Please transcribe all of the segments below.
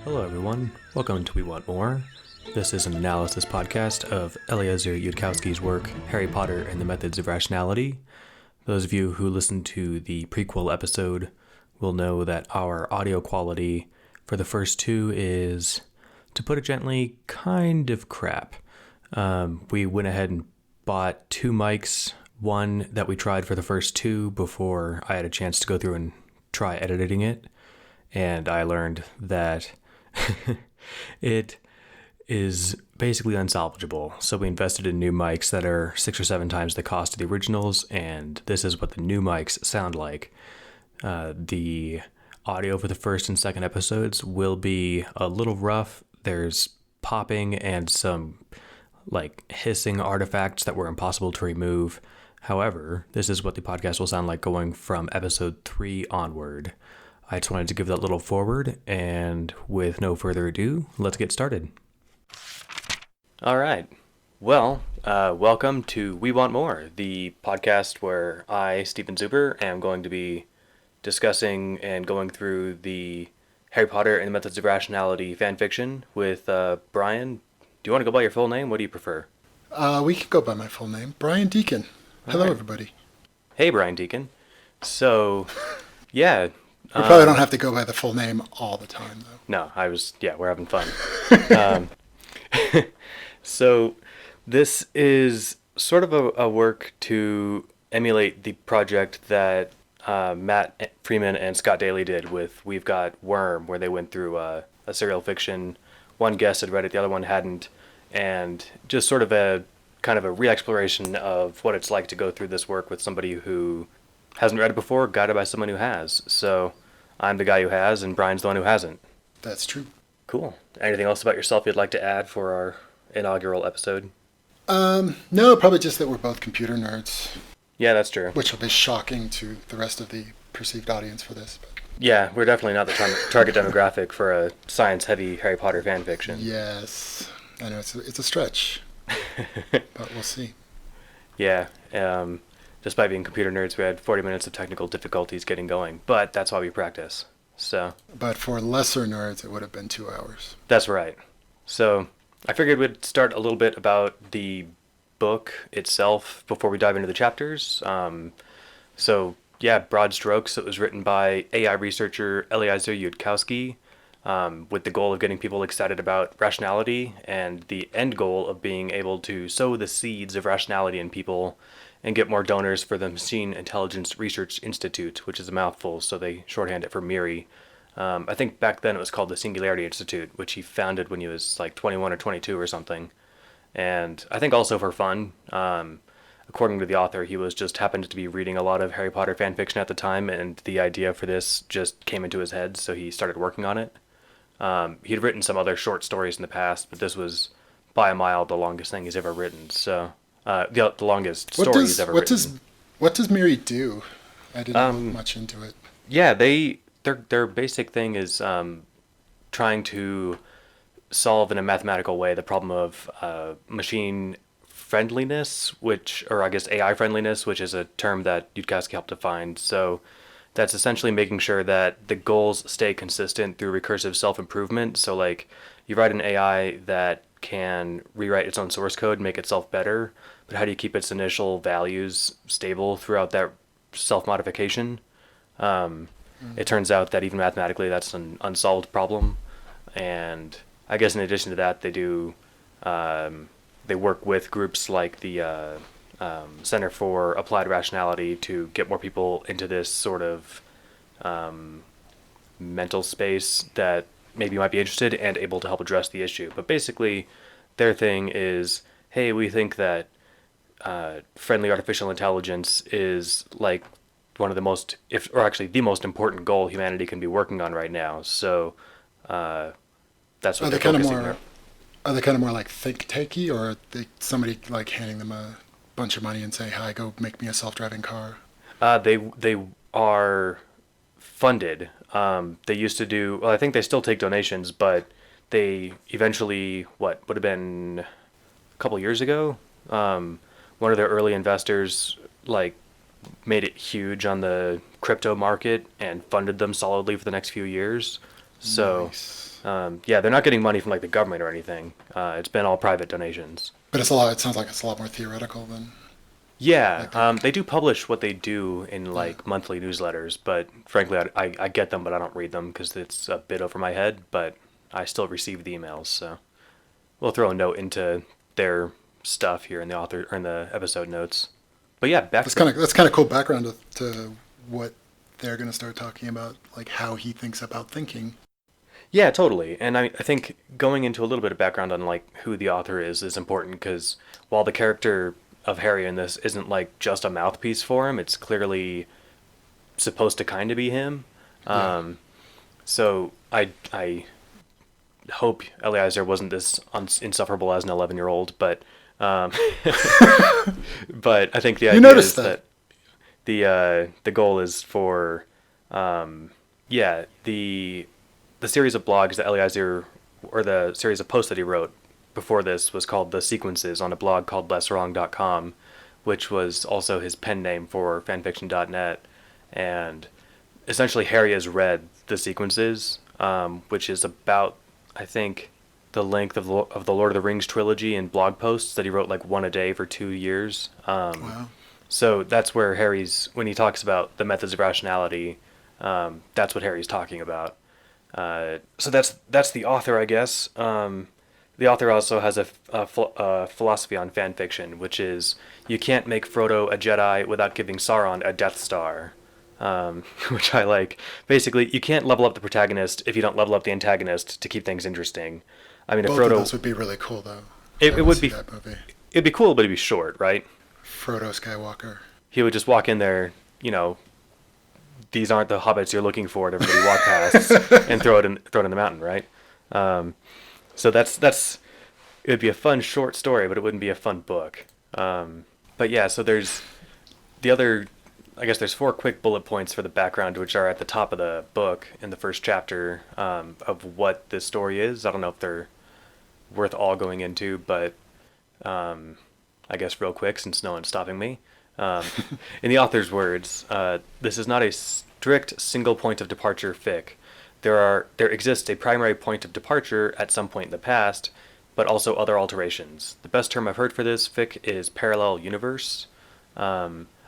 Hello, everyone. Welcome to We Want More. This is an analysis podcast of Eliezer Yudkowsky's work, Harry Potter and the Methods of Rationality. Those of you who listened to the prequel episode will know that our audio quality for the first two is, to put it gently, kind of crap. We went ahead and bought two mics, one that we tried for the first two before I had a chance to go through and try editing it, and I learned that it is basically unsalvageable. So we invested in new mics that are 6 or 7 times the cost of the originals, and this is what the new mics sound like. The audio for the first and second episodes will be a little rough. There's popping and some hissing artifacts that were impossible to remove. However, this is what the podcast will sound like going from episode 3 onward. I just wanted to give that little forward, and with no further ado, let's get started. All right. Well, welcome to We Want More, the podcast where I, Stephen Zuber, am going to be discussing and going through the Harry Potter and the Methods of Rationality fanfiction with Brian. Do you want to go by your full name? What do you prefer? We can go by my full name, Brian Deacon. Hello, everybody. Hey, Brian Deacon. So, yeah. We probably don't have to go by the full name all the time, though. No, we're having fun. So this is sort of a work to emulate the project that Matt Freeman and Scott Daly did with We've Got Worm, where they went through a serial fiction. One guest had read it, the other one hadn't, and just sort of a kind of a re-exploration of what it's like to go through this work with somebody who hasn't read it before, guided by someone who has. So I'm the guy who has, and Brian's the one who hasn't. That's true. Cool. Anything else about yourself you'd like to add for our inaugural episode? No, probably just that we're both computer nerds. Yeah, that's true. Which will be shocking to the rest of the perceived audience for this. But. Yeah, we're definitely not the target demographic for a science-heavy Harry Potter fan fiction. Yes. I know, it's a stretch. But we'll see. Yeah. Despite being computer nerds, we had 40 minutes of technical difficulties getting going. But that's why we practice. So. But for lesser nerds, it would have been 2 hours. That's right. So I figured we'd start a little bit about the book itself before we dive into the chapters. So, yeah, broad strokes. It was written by AI researcher Eliezer Yudkowsky with the goal of getting people excited about rationality and the end goal of being able to sow the seeds of rationality in people and get more donors for the Machine Intelligence Research Institute, which is a mouthful, so they shorthand it for MIRI. I think back then it was called the Singularity Institute, which he founded when he was like 21 or 22 or something. And I think also for fun. According to the author, he was just happened to be reading a lot of Harry Potter fan fiction at the time, and the idea for this just came into his head, so he started working on it. He'd written some other short stories in the past, but this was by a mile the longest thing he's ever written. So the longest story he's ever written. What does MIRI do? I didn't look much into it. Yeah, their basic thing is trying to solve in a mathematical way the problem of machine friendliness, AI friendliness, which is a term that Yudkowsky helped define. So that's essentially making sure that the goals stay consistent through recursive self-improvement. So like you write an AI that can rewrite its own source code, make itself better, but how do you keep its initial values stable throughout that self-modification? It turns out that even mathematically that's an unsolved problem, and I guess in addition to that they work with groups like the Center for Applied Rationality to get more people into this sort of mental space that maybe might be interested and able to help address the issue. But basically, their thing is, hey, we think that friendly artificial intelligence is like one of the most, the most important goal humanity can be working on right now. So that's what they're focusing on. Are they kind of more like think tanky, or are they somebody like handing them a bunch of money and saying, "Hi, go make me a self-driving car"? They are funded. They used to do. Well, I think they still take donations, but they eventually, what would have been a couple years ago, one of their early investors made it huge on the crypto market and funded them solidly for the next few years. So, nice. Yeah, they're not getting money from like the government or anything. It's been all private donations. But it's a lot. It sounds like it's a lot more theoretical than Yeah, like the. they do publish what they do in Yeah. like monthly newsletters, but frankly, I get them, but I don't read them because it's a bit over my head. But I still receive the emails, so we'll throw a note into their stuff here in the author or in the episode notes. But yeah, back to That's kind of cool background to what they're going to start talking about, like how he thinks about thinking. yeah, totally. And I think going into a little bit of background on like who the author is important because while the character of Harry in this isn't like just a mouthpiece for him, it's clearly supposed to kind of be him. Yeah. So I hope Eliezer wasn't this insufferable as an 11-year-old, but um, but I think the You idea noticed is that. that the goal is for yeah the series of blogs that Eliezer or the series of posts that he wrote before this was called The Sequences on a blog called lesswrong.com, which was also his pen name for fanfiction.net. And essentially, Harry has read The Sequences, which is about, I think, the length of the Lord of the Rings trilogy in blog posts that he wrote like one a day for 2 years. Wow. So that's where when he talks about the methods of rationality, that's what Harry's talking about. So that's the author, I guess. The author also has a philosophy on fan fiction, which is you can't make Frodo a Jedi without giving Sauron a Death Star, which I like. Basically, you can't level up the protagonist if you don't level up the antagonist to keep things interesting. I mean, if Both of Frodo, those would be really cool, though. I it want to would see be that movie. it'd be cool, but it'd be short, right? Frodo Skywalker. He would just walk in there, these aren't the hobbits you're looking for, and everybody walk past and throw it in the mountain, right? Um, so that's it would be a fun short story, but it wouldn't be a fun book. But yeah, so there's the other. I guess there's four quick bullet points for the background, which are at the top of the book in the first chapter of what this story is. I don't know if they're worth all going into, but I guess real quick since no one's stopping me. Um, in the author's words, this is not a strict single point of departure fic. There exists a primary point of departure at some point in the past, but also other alterations. The best term I've heard for this fic is parallel universe.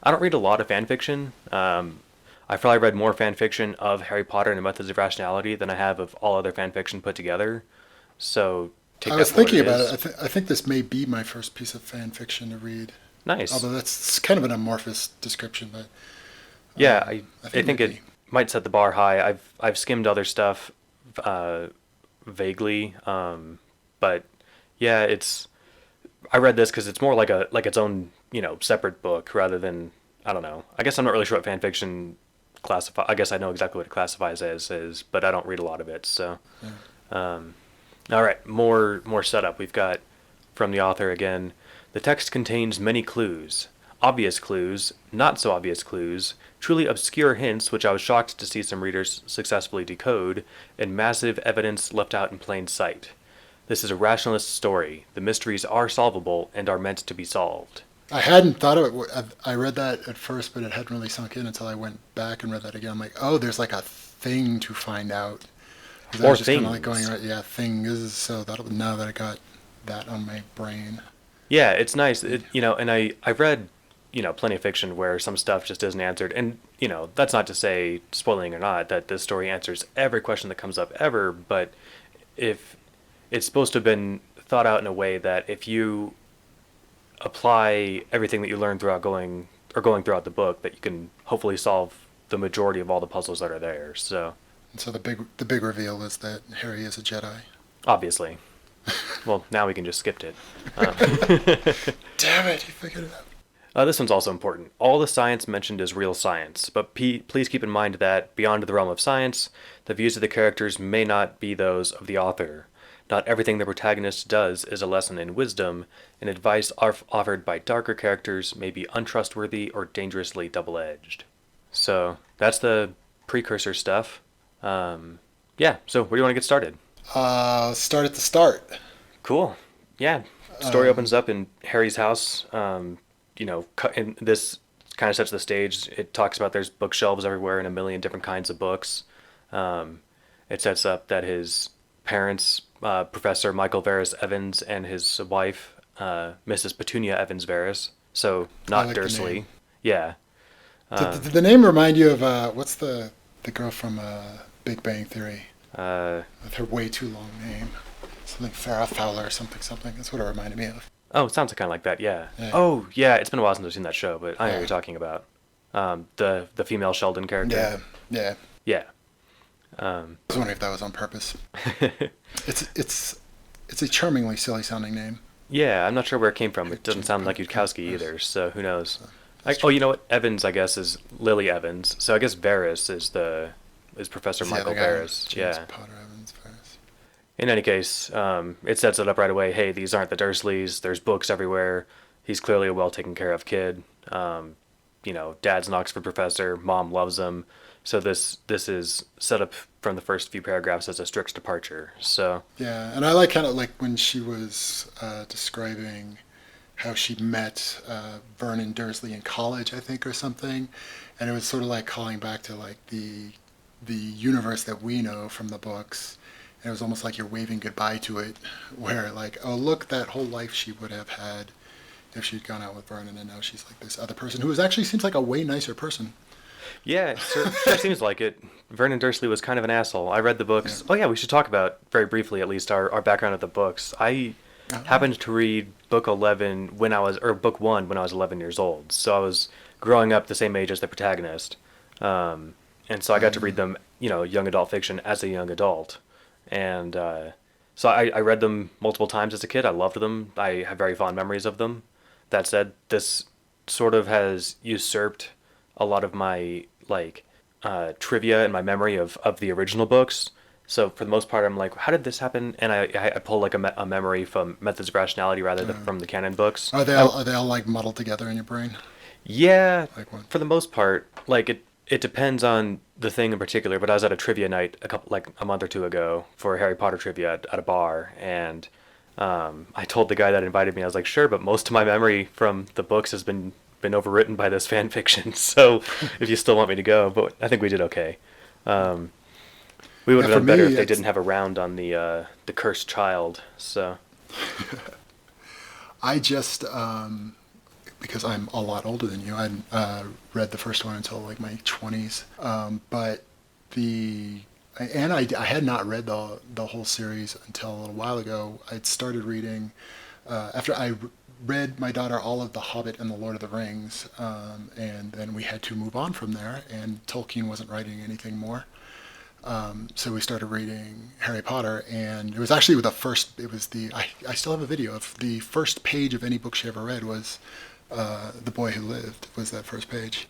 I don't read a lot of fan fiction. I've probably read more fan fiction of Harry Potter and the Methods of Rationality than I have of all other fan fiction put together. So take I that was for what thinking it about is. it. I think this may be my first piece of fan fiction to read. Nice. Although that's kind of an amorphous description, but Yeah, I I think think it maybe. might set the bar high. I've skimmed other stuff uh, vaguely, but yeah, it's I read this because it's more like its own separate book rather than I don't know. I guess I'm not really sure what fan fiction classify. I guess I know exactly what it classifies as is, but I don't read a lot of it. So, Yeah. um, all right, more setup. We've got from the author again. The text contains many clues, obvious clues, not so obvious clues, truly obscure hints which I was shocked to see some readers successfully decode, and massive evidence left out in plain sight. This is a rationalist story. The mysteries are solvable and are meant to be solved. I hadn't thought of it. I read that at first, but it hadn't really sunk in until I went back and read that again. I'm like, oh, there's like a thing to find out. Because I Or was just kind of like going, things. right, yeah, things. So that'll now that I got that on my brain. Yeah, it's nice. And I've read, plenty of fiction where some stuff just isn't answered. And, that's not to say, spoiling or not, that this story answers every question that comes up ever, but if it's supposed to have been thought out in a way that if you apply everything that you learn going throughout the book, that you can hopefully solve the majority of all the puzzles that are there. So, And so the big reveal is that Harry is a Jedi. obviously. Well, now we can just skip it. Um, Damn it, he figured it out. This one's also important. All the science mentioned is real science, but please keep in mind that, beyond the realm of science, the views of the characters may not be those of the author. Not everything the protagonist does is a lesson in wisdom, and advice offered by darker characters may be untrustworthy or dangerously double-edged. So, that's the precursor stuff. Yeah, so where do you want to get started? Start at the start. Cool. Yeah. Story opens up in Harry's house. And this kind of sets the stage. It talks about there's bookshelves everywhere and a million different kinds of books. It sets up that his parents, Professor Michael Varys Evans and his wife, Mrs. Petunia Evans Varys. So I not like the Dursley. name. Yeah. Did the name remind you of what's the girl from Big Bang Theory Uh, with her way too long name? Something Farrah Fowler or something. That's what it reminded me of. oh, it sounds kind of like that. Yeah. Yeah. Oh, yeah. It's been a while since I've seen that show, but I know what Yeah. you're talking about. The female Sheldon character. Yeah. Yeah. Yeah. I was wondering if that was on purpose. It's a charmingly silly sounding name. Yeah, I'm not sure where it came from. It doesn't sound like Yudkowsky either, so who knows? Oh, you know what? Evans, I guess, is Lily Evans. So I guess Varys is Professor It's the Michael other guy, Varys. James Yeah. Potter Evans Ferris. In any case, it sets it up right away. Hey, these aren't the Dursleys. There's books everywhere. He's clearly a well taken care of kid. Dad's an Oxford professor. Mom loves him. So this is set up from the first few paragraphs as a strict departure. So Yeah, and I like kind of like when she was describing how she met Vernon Dursley in college, I think, or something, and it was sort of like calling back to like the universe that we know from the books. And it was almost like you're waving goodbye to it, where like, oh look, that whole life she would have had if she'd gone out with Vernon, and now she's like this other person who actually seems like a way nicer person. yeah, it sure seems like it. Vernon Dursley was kind of an asshole. I read the Yeah. books. Oh yeah, we should talk about very briefly at least our background of the books. I Oh. happened to read book 1 when I was 11 years old. So I was growing up the same age as the protagonist. And so I got to read them, young adult fiction as a young adult. And so I read them multiple times as a kid. I loved them. I have very fond memories of them. That said, this sort of has usurped a lot of my trivia and my memory of the original books. So for the most part, I'm like, how did this happen? And I pull like a memory from Methods of Rationality rather than from the canon books. Are they all like muddled together in your brain? Yeah, Like what? for the most part, like it depends on the thing in particular. But I was at a trivia night a month or two ago for Harry Potter trivia at a bar, and I told the guy that invited me, I was like, sure, but most of my memory from the books has been overwritten by this fan fiction. So if you still want me to go, but I think we did okay. We would Yeah, have for done better me, if they it's didn't have a round on the cursed child. So I just because I'm a lot older than you. I read the first one until like my 20s. But I had not read the whole series until a little while ago. I'd started reading after I read my daughter all of The Hobbit and The Lord of the Rings, and then we had to move on from there. And Tolkien wasn't writing anything more. So we started reading Harry Potter, and it was actually I still have a video of the first page of any book she ever read was The Boy Who Lived, was that first page.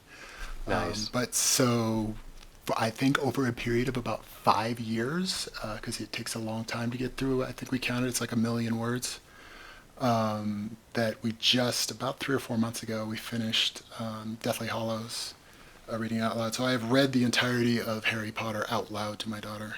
nice. But so I think over a period of about 5 years, because it takes a long time to get through, I think we counted, it's like 1,000,000 words, that we just, about 3 or 4 months ago, we finished Deathly Hallows. Reading out loud. So I have read the entirety of Harry Potter out loud to my daughter.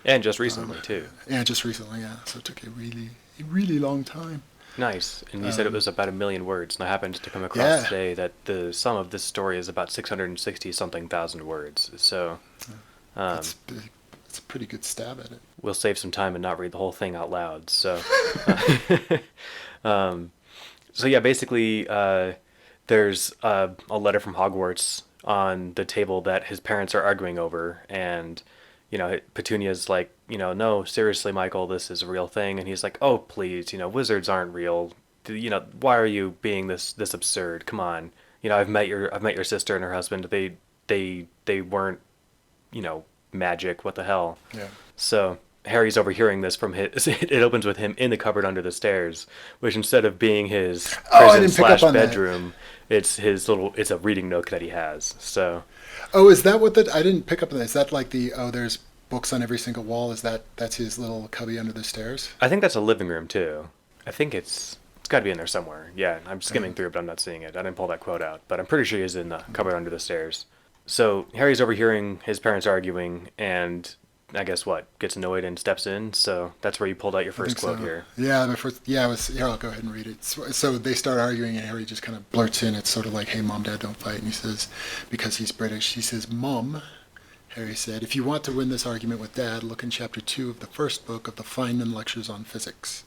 And just recently too. And just recently, yeah. So it took a really long time. Nice. And you said it was about 1,000,000 words, and I happened to come across Yeah. today that the sum of this story is about 660 something thousand words. So It's a pretty good stab at it. we'll save some time and not read the whole thing out loud. So so yeah, basically there's a letter from Hogwarts on the table that his parents are arguing over, and Petunia's like, no, seriously, Michael, this is a real thing, and he's like, oh, please, wizards aren't real. Why are you being this absurd? Come on, I've met your sister and her husband. They weren't, magic. What the hell? Yeah. So Harry's overhearing this from his. It opens with him in the cupboard under the stairs, which instead of being his Oh, I prison didn't pick up slash on that. bedroom, it's his little. It's a reading nook that he has. So Oh, is that what I didn't pick up on that. Is that like there's books on every single wall? That's his little cubby under the stairs? I think that's a living room too. I think it's got to be in there somewhere. Yeah, I'm skimming through it, but I'm not seeing it. I didn't pull that quote out, but I'm pretty sure he's in the cupboard under the stairs. So Harry's overhearing his parents arguing, and I guess what, gets annoyed and steps in. So that's where you pulled out your I first think quote so. here. Yeah, my first. Yeah, here, I'll go ahead and read it. So they start arguing, and Harry just kind of blurts in. It's sort of like, "Hey, Mom, Dad, don't fight." And he says, because he's British, he says, "Mom, Harry said, "If you want to win this argument with Dad, look in chapter 2 of the first book of the Feynman Lectures on Physics.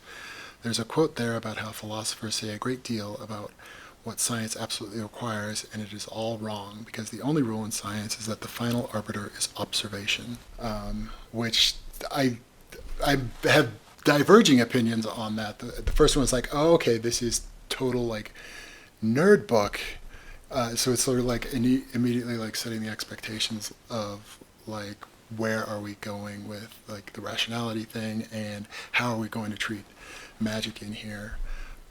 There's a quote there about how philosophers say a great deal about what science absolutely requires, and it is all wrong, because the only rule in science is that the final arbiter is observation." Which I have diverging opinions on that. The first one was like, oh, okay, this is total like nerd book. So it's sort of like immediately like setting the expectations of like where are we going with like the rationality thing and how are we going to treat magic in here.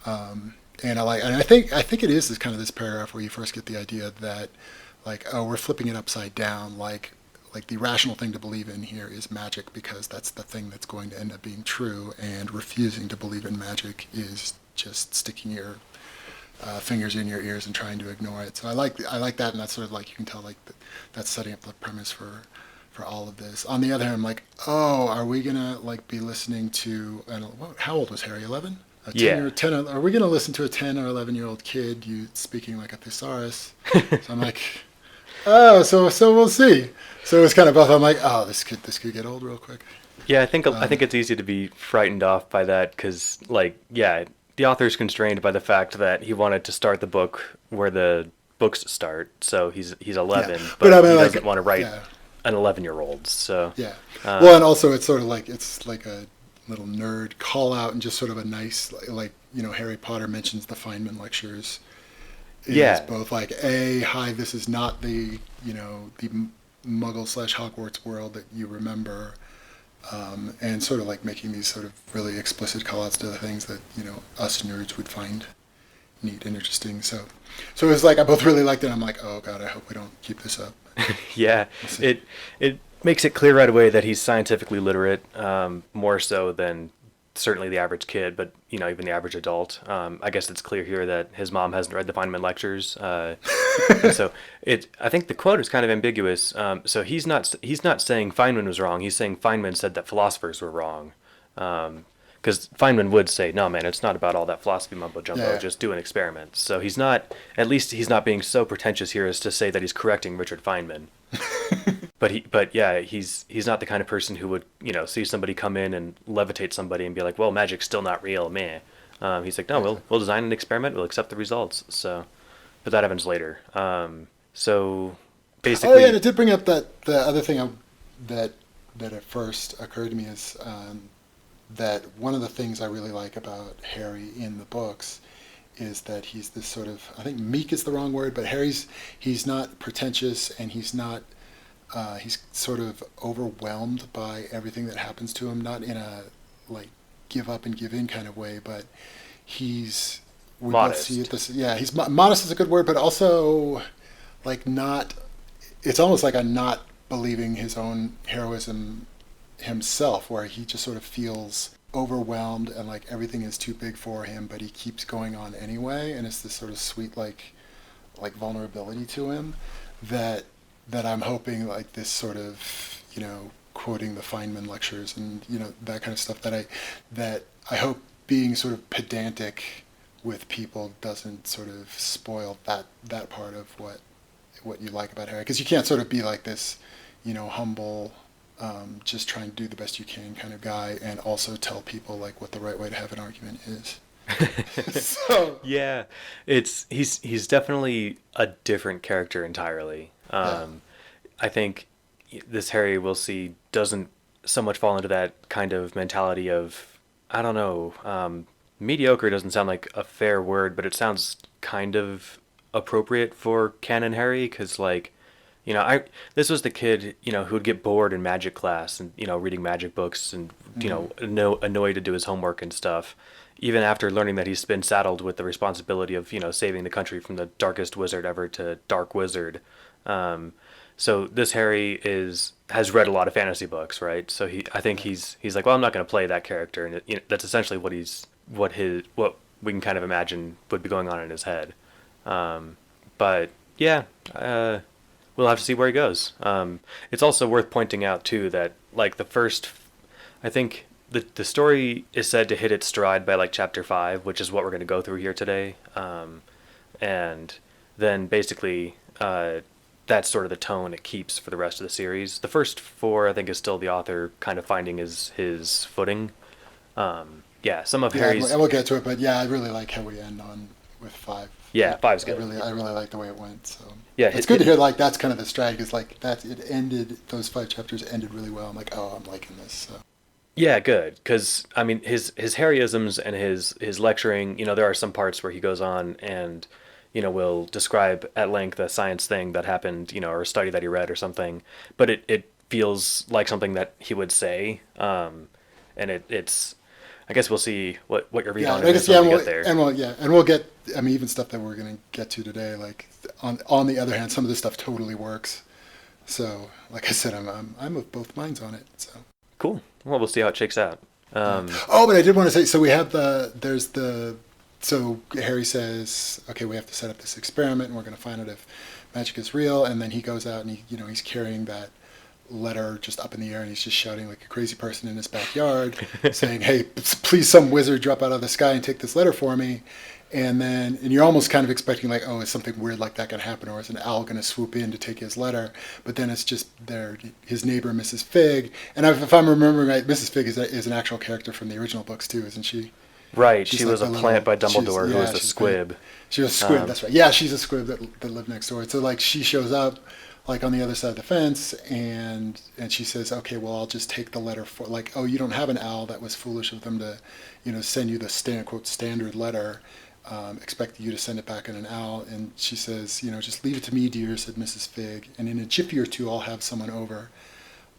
And I think it is this kind of this paragraph where you first get the idea that like, oh, we're flipping it upside down, like the rational thing to believe in here is magic because that's the thing that's going to end up being true, and refusing to believe in magic is just sticking your fingers in your ears and trying to ignore it. So I like that, and that's sort of like, you can tell like that's setting up the premise for all of this. On the other hand, I'm like, oh, are we gonna like be listening to how old was Harry? 11? Yeah. 10, are we going to listen to a 10 or 11-year-old kid you speaking like a thesaurus? So I'm like, oh, so we'll see. So it was kind of both. I'm like, oh, this could get old real quick. Yeah, I think it's easy to be frightened off by that because, like, yeah, the author's constrained by the fact that he wanted to start the book where the books start. So he's 11, Yeah. but I mean, he like, doesn't want to write yeah. an 11-year-old. So Yeah. Well, and also it's sort of like, it's like a little nerd call out, and just sort of a nice, like, you know, Harry Potter mentions the Feynman lectures. It's both like, hi, this is not the, you know, the Muggle/Hogwarts world that you remember, and sort of like making these sort of really explicit call outs to the things that, you know, us nerds would find neat and interesting. So it was like, I both really liked it. I'm like, oh God, I hope we don't keep this up. yeah, it makes it clear right away that he's scientifically literate, more so than certainly the average kid, but, you know, even the average adult. I guess it's clear here that his mom hasn't read the Feynman lectures. So I think the quote is kind of ambiguous. So he's not saying Feynman was wrong. He's saying Feynman said that philosophers were wrong. Because Feynman would say, no, man, it's not about all that philosophy mumbo jumbo. Yeah. Just do an experiment. So he's not not being so pretentious here as to say that he's correcting Richard Feynman. But yeah, he's not the kind of person who would, you know, see somebody come in and levitate somebody and be like, well, magic's still not real, meh. He's like, no, we'll design an experiment, we'll accept the results. So, but that happens later. So basically, oh yeah, and it did bring up the other thing that at first occurred to me is that one of the things I really like about Harry in the books is that he's this sort of, I think meek is the wrong word, but he's not pretentious, and he's not, he's sort of overwhelmed by everything that happens to him, not in a like give up and give in kind of way, but he's modest. He's modest is a good word, but also like not, it's almost like a not believing his own heroism himself, where he just sort of feels overwhelmed and like everything is too big for him, but he keeps going on anyway, and it's this sort of sweet like vulnerability to him that I'm hoping like this sort of, you know, quoting the Feynman lectures and, you know, that kind of stuff, that I hope being sort of pedantic with people doesn't sort of spoil that part of what you like about Harry, because you can't sort of be like this, you know, humble, just trying to do the best you can kind of guy, and also tell people like what the right way to have an argument is. So yeah, he's definitely a different character entirely. I think this Harry, we'll see, doesn't so much fall into that kind of mentality of, I don't know, mediocre doesn't sound like a fair word, but it sounds kind of appropriate for canon Harry, because like, you know, this was the kid, you know, who'd get bored in magic class and, you know, reading magic books and, you know, annoyed to do his homework and stuff, even after learning that he's been saddled with the responsibility of, you know, saving the country from the darkest wizard ever to Dark Wizard. So this Harry has read a lot of fantasy books, right? So I think he's like, well, I'm not going to play that character, and you know, that's essentially what we can kind of imagine would be going on in his head. But yeah, we'll have to see where he goes. It's also worth pointing out too that like I think the story is said to hit its stride by like chapter 5, which is what we're going to go through here today. And then basically that's sort of the tone it keeps for the rest of the series. The first four, I think, is still the author kind of finding his footing. Yeah, some of Yeah, Harry's. and we'll get to it, but yeah, I really like how we end on with 5. Yeah, five's good. I really like the way it went. So Yeah, it's good to hear. Like that's kind of the strategy. Is like that it ended. Those 5 chapters ended really well. I'm like, oh, I'm liking this. So. Yeah, good. Because I mean, his Harryisms and his lecturing. You know, there are some parts where he goes on and, you know, will describe at length a science thing that happened. You know, or a study that he read or something. But it feels like something that he would say. And it's. I guess we'll see what your read on it is when we get there. And we'll get. I mean, even stuff that we're going to get to today. Like on the other hand, some of this stuff totally works. So, like I said, I'm of both minds on it. So. Cool. Well, we'll see how it shakes out. But I did want to say, so we have so Harry says, okay, we have to set up this experiment and we're going to find out if magic is real. And then he goes out and he's carrying that letter just up in the air and he's just shouting like a crazy person in his backyard saying, hey, please some wizard drop out of the sky and take this letter for me. And you're almost kind of expecting like, oh, is something weird like that going to happen, or is an owl going to swoop in to take his letter? But then it's just his neighbor, Mrs. Fig. And if I'm remembering right, Mrs. Fig is an actual character from the original books too, isn't she? Right. She was a plant by Dumbledore who was a squib. She was a squib, that's right. Yeah, she's a squib that lived next door. So like she shows up like on the other side of the fence and she says, okay, well, I'll just take the letter for like, oh, you don't have an owl. That was foolish of them to, send you the quote standard letter. Expect you to send it back in an owl. And she says, just leave it to me, dear, said Mrs. Fig. And in a jiffy or two, I'll have someone over.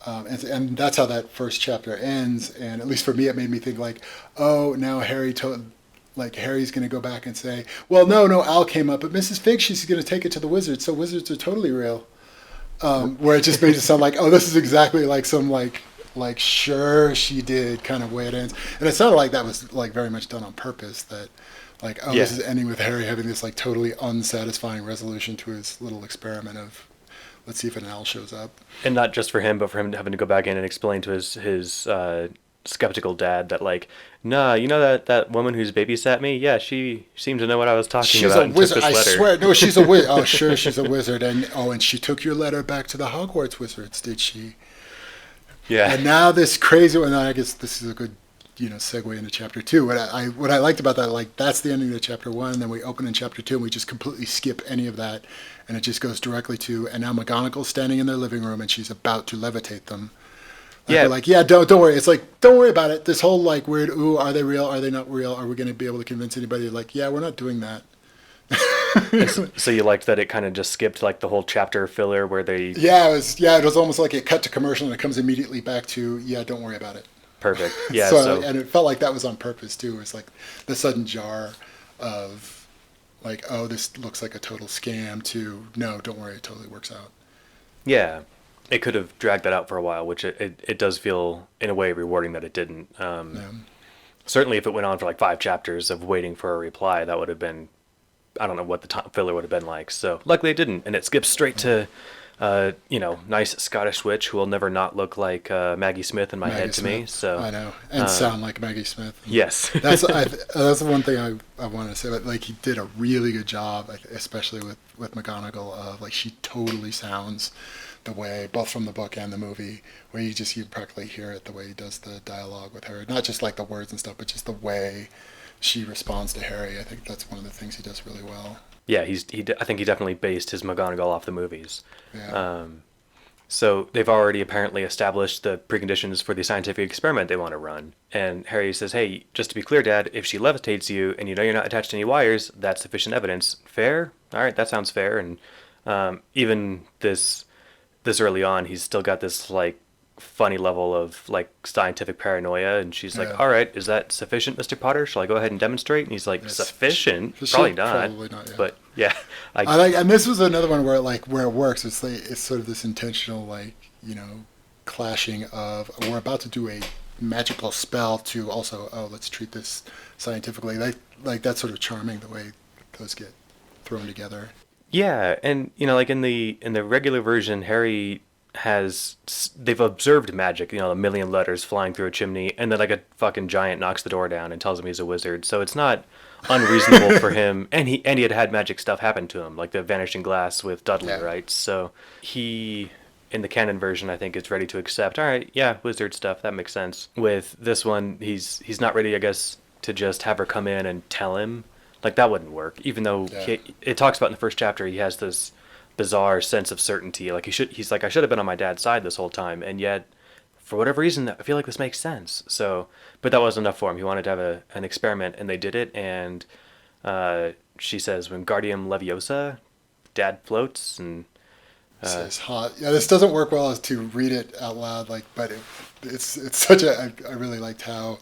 And that's how that first chapter ends. And at least for me, it made me think like, oh, now Harry's going to go back and say, well, no, Al came up, but Mrs. Fig, she's going to take it to the wizards. So wizards are totally real. Where it just made it sound like, oh, this is exactly like some like sure she did kind of way it ends. And it sounded like that was like very much done on purpose, that like, oh, This is ending with Harry having this like totally unsatisfying resolution to his little experiment of let's see if an owl shows up. And not just for him, but for him having to go back in and explain to his skeptical dad that like, nah, that woman who's babysat me, yeah, she seemed to know what I was talking about. She's a wizard. I swear, no, she's a wizard. Oh, sure, she's a wizard. And she took your letter back to the Hogwarts wizards, did she? Yeah. And now this crazy one. I guess this is a good segue into chapter 2. What I liked about that, like that's the ending of chapter 1, and then we open in chapter 2 and we just completely skip any of that, and it just goes directly to, and now McGonagall's standing in their living room and she's about to levitate them. Don't worry. It's like, don't worry about it. This whole like weird, ooh, are they real? Are they not real? Are we going to be able to convince anybody? Like, yeah, we're not doing that. So you liked that it kind of just skipped like the whole chapter filler where they... Yeah, it was almost like it cut to commercial and it comes immediately back to, yeah, don't worry about it. Perfect. Yeah. And it felt like that was on purpose too. It was like the sudden jar of like, oh, this looks like a total scam, to no, don't worry, it totally works out. Yeah. It could have dragged that out for a while, which it does feel in a way rewarding that it didn't. Certainly if it went on for like 5 chapters of waiting for a reply, that would have been, I don't know what the top filler would have been like. So luckily it didn't. And it skips straight to, nice Scottish witch who will never not look like Maggie Smith in my head to me. So I know, and sound like Maggie Smith. Yes, that's the one thing I want to say. But like he did a really good job, especially with McGonagall. Of like she totally sounds the way, both from the book and the movie, where you practically hear it the way he does the dialogue with her. Not just like the words and stuff, but just the way she responds to Harry. I think that's one of the things he does really well. Yeah, I think he definitely based his McGonagall off the movies. Yeah. So they've already apparently established the preconditions for the scientific experiment they want to run. And Harry says, hey, just to be clear, Dad, if she levitates you and you know you're not attached to any wires, that's sufficient evidence. Fair? All right, that sounds fair. And even this early on, he's still got this like funny level of like scientific paranoia, and she's like, all right, is that sufficient, Mr. Potter? Shall I go ahead and demonstrate? And he's like, sufficient? Probably not. Yeah. But yeah. I like, and this was another one where it works. It's like, it's sort of this intentional, like, clashing of, we're about to do a magical spell to also, oh, let's treat this scientifically. Like that's sort of charming the way those get thrown together. Yeah, and like in the regular version, Harry they've observed magic, a million letters flying through a chimney, and then like a fucking giant knocks the door down and tells him he's a wizard. So it's not unreasonable for him, and he had magic stuff happen to him, like the vanishing glass with Dudley, Yeah. right? So he, in the canon version, I think is ready to accept. All right, yeah, wizard stuff, that makes sense. With this one, he's not ready, I guess, to just have her come in and tell him. Like that wouldn't work. Even though Yeah. it talks about in the first chapter, he has this bizarre sense of certainty. Like he's like, I should have been on my dad's side this whole time, and yet for whatever reason, I feel like this makes sense. So, but that wasn't enough for him. He wanted to have an experiment, and they did it. And she says, "Wingardium Leviosa, Dad floats," and This is hot. Yeah, this doesn't work well as to read it out loud, like, but it's such a. I really liked how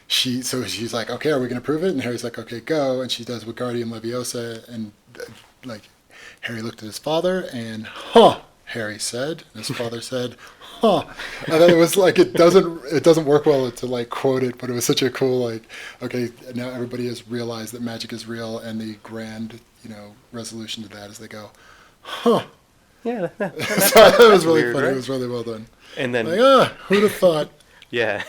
she's like, okay, are we going to prove it? And Harry's like, okay, go. And she does Wingardium Leviosa, and like Harry looked at his father, and Harry said, and his father said, huh. And then it was like it doesn't work well to like quote it, but it was such a cool like, okay, now everybody has realized that magic is real, and the grand resolution to that is they go, huh. yeah, So that was really weird, funny. right? It was really well done. And then Like, who'd have thought? yeah,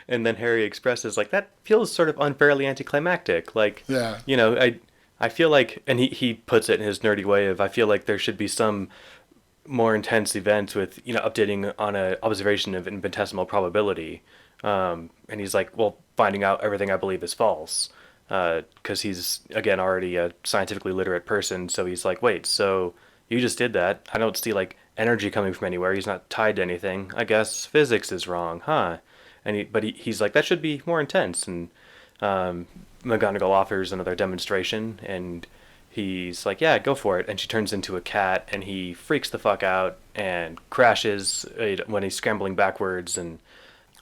and then Harry expresses like that feels sort of unfairly anticlimactic. Like Yeah. I feel like, and he puts it in his nerdy way of, I feel like there should be some more intense events with updating on a observation of infinitesimal probability, and he's like, well, finding out everything I believe is false, because he's again already a scientifically literate person. So he's like, wait, so you just did that? I don't see like energy coming from anywhere. He's not tied to anything. I guess physics is wrong, huh? And he's like, that should be more intense. And McGonagall offers another demonstration, and he's like, yeah, go for it. And she turns into a cat, and he freaks the fuck out and crashes when he's scrambling backwards. And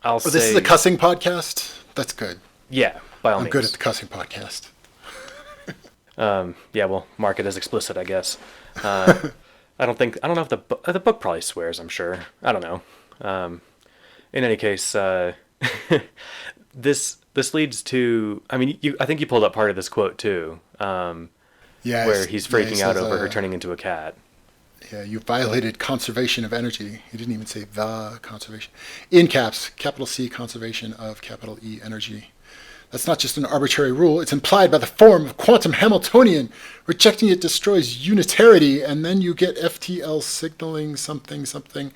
I'll say, This is a cussing podcast. That's good. yeah, by all I'm means. good at the cussing podcast. Yeah, well, mark it as explicit, I guess. I don't know if the book probably swears, I'm sure. I don't know. In any case, this leads to, I mean, I think you pulled up part of this quote too, Yeah, where he's freaking he out says, over her turning into a cat. Yeah, you violated conservation of energy. He didn't even say the conservation. In caps, capital C, conservation of capital E, energy. That's not just an arbitrary rule. It's implied by the form of quantum Hamiltonian. Rejecting it destroys unitarity, and then you get FTL signaling something, something.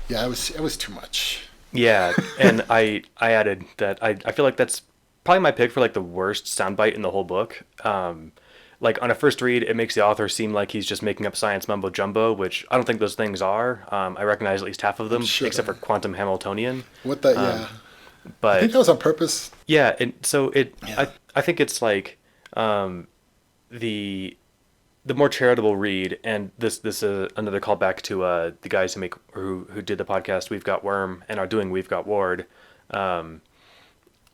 Yeah, it was too much. Yeah, and I added that I feel like that's probably my pick for like the worst soundbite in the whole book. Like on a first read, it makes the author seem like he's just making up science mumbo jumbo, which I don't think those things are. I recognize at least half of them, Sure. except for quantum Hamiltonian. What the, yeah. I But think that was on purpose. yeah, and so Yeah. I think it's like the more charitable read, and this is another callback to the guys who did the podcast We've Got Worm and are doing We've Got Ward,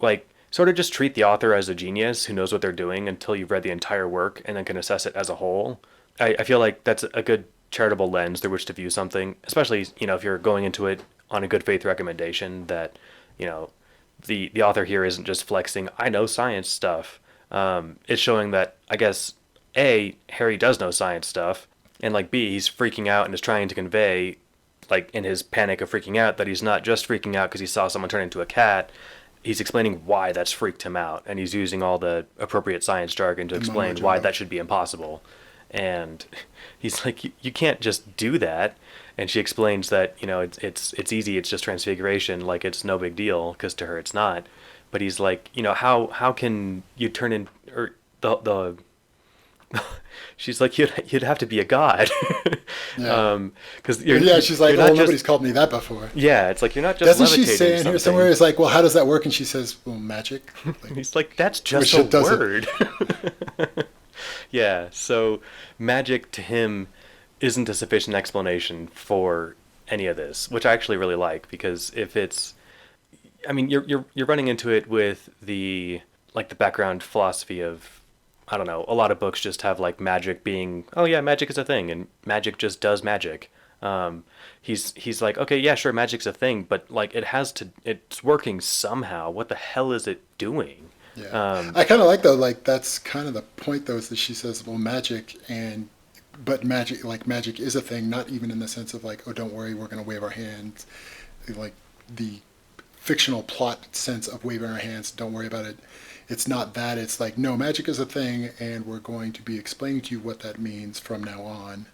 like sort of just treat the author as a genius who knows what they're doing until you've read the entire work and then can assess it as a whole. I feel like that's a good charitable lens through which to view something, especially if you're going into it on a good faith recommendation that the author here isn't just flexing, I know science stuff. It's showing that, I guess, A, Harry does know science stuff, and like B, he's freaking out and is trying to convey, like in his panic of freaking out, that he's not just freaking out because he saw someone turn into a cat. He's explaining why that's freaked him out, and he's using all the appropriate science jargon to explain why that should be impossible. And he's like, you can't just do that. And she explains that it's easy, it's just transfiguration, like it's no big deal, because to her it's not. But he's like, how can you turn in, or the she's like, you'd have to be a god. Yeah. Because She's like, nobody's called me that before. Yeah, it's like you're not just Doesn't she levitating say in here something. somewhere? It's like, well, how does that work? And she says, well, magic. Like, He's like, that's just Which a it doesn't. word. Yeah, so magic to him isn't a sufficient explanation for any of this, which I actually really like, because if it's, I mean, you're running into it with the background philosophy of, I don't know, a lot of books just have like magic being, oh yeah, magic is a thing, and magic just does magic. He's like, okay, yeah, sure, magic's a thing, but like it's working somehow. What the hell is it doing? yeah. I kind of like, though, like that's kind of the point, though, is that she says, well, magic and but magic is a thing, not even in the sense of like, oh, don't worry, we're going to wave our hands, like the fictional plot sense of waving our hands, don't worry about it. It's not that. It's like, no, magic is a thing, and we're going to be explaining to you what that means from now on.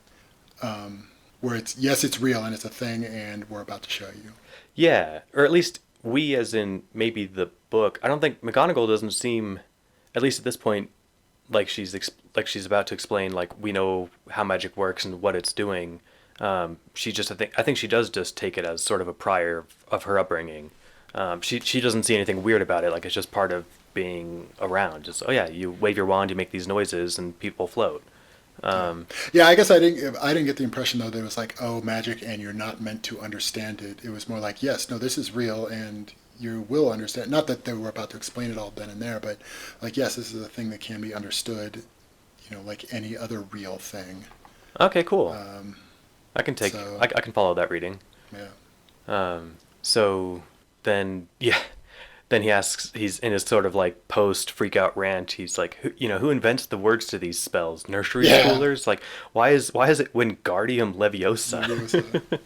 Where it's, yes, it's real and it's a thing, and we're about to show you. Yeah, or at least we, as in maybe the book. I don't think McGonagall doesn't seem, at least at this point, like she's about to explain like we know how magic works and what it's doing. She just I think she does just take it as sort of a prior of her upbringing. She doesn't see anything weird about it. Like it's just part of being around. Just, oh yeah, you wave your wand, you make these noises, and people float. Yeah, I guess I didn't get the impression though that it was like, oh, magic and you're not meant to understand it. It was more like, yes, no, this is real and you will understand. Not that they were about to explain it all then and there, but like, yes, this is a thing that can be understood, like any other real thing. Okay, cool. Um, I can follow that reading. yeah. So then, yeah, then he's in his sort of like post freak out rant. He's like, who invents the words to these spells? Nursery schoolers? Like, why is it Wingardium Leviosa?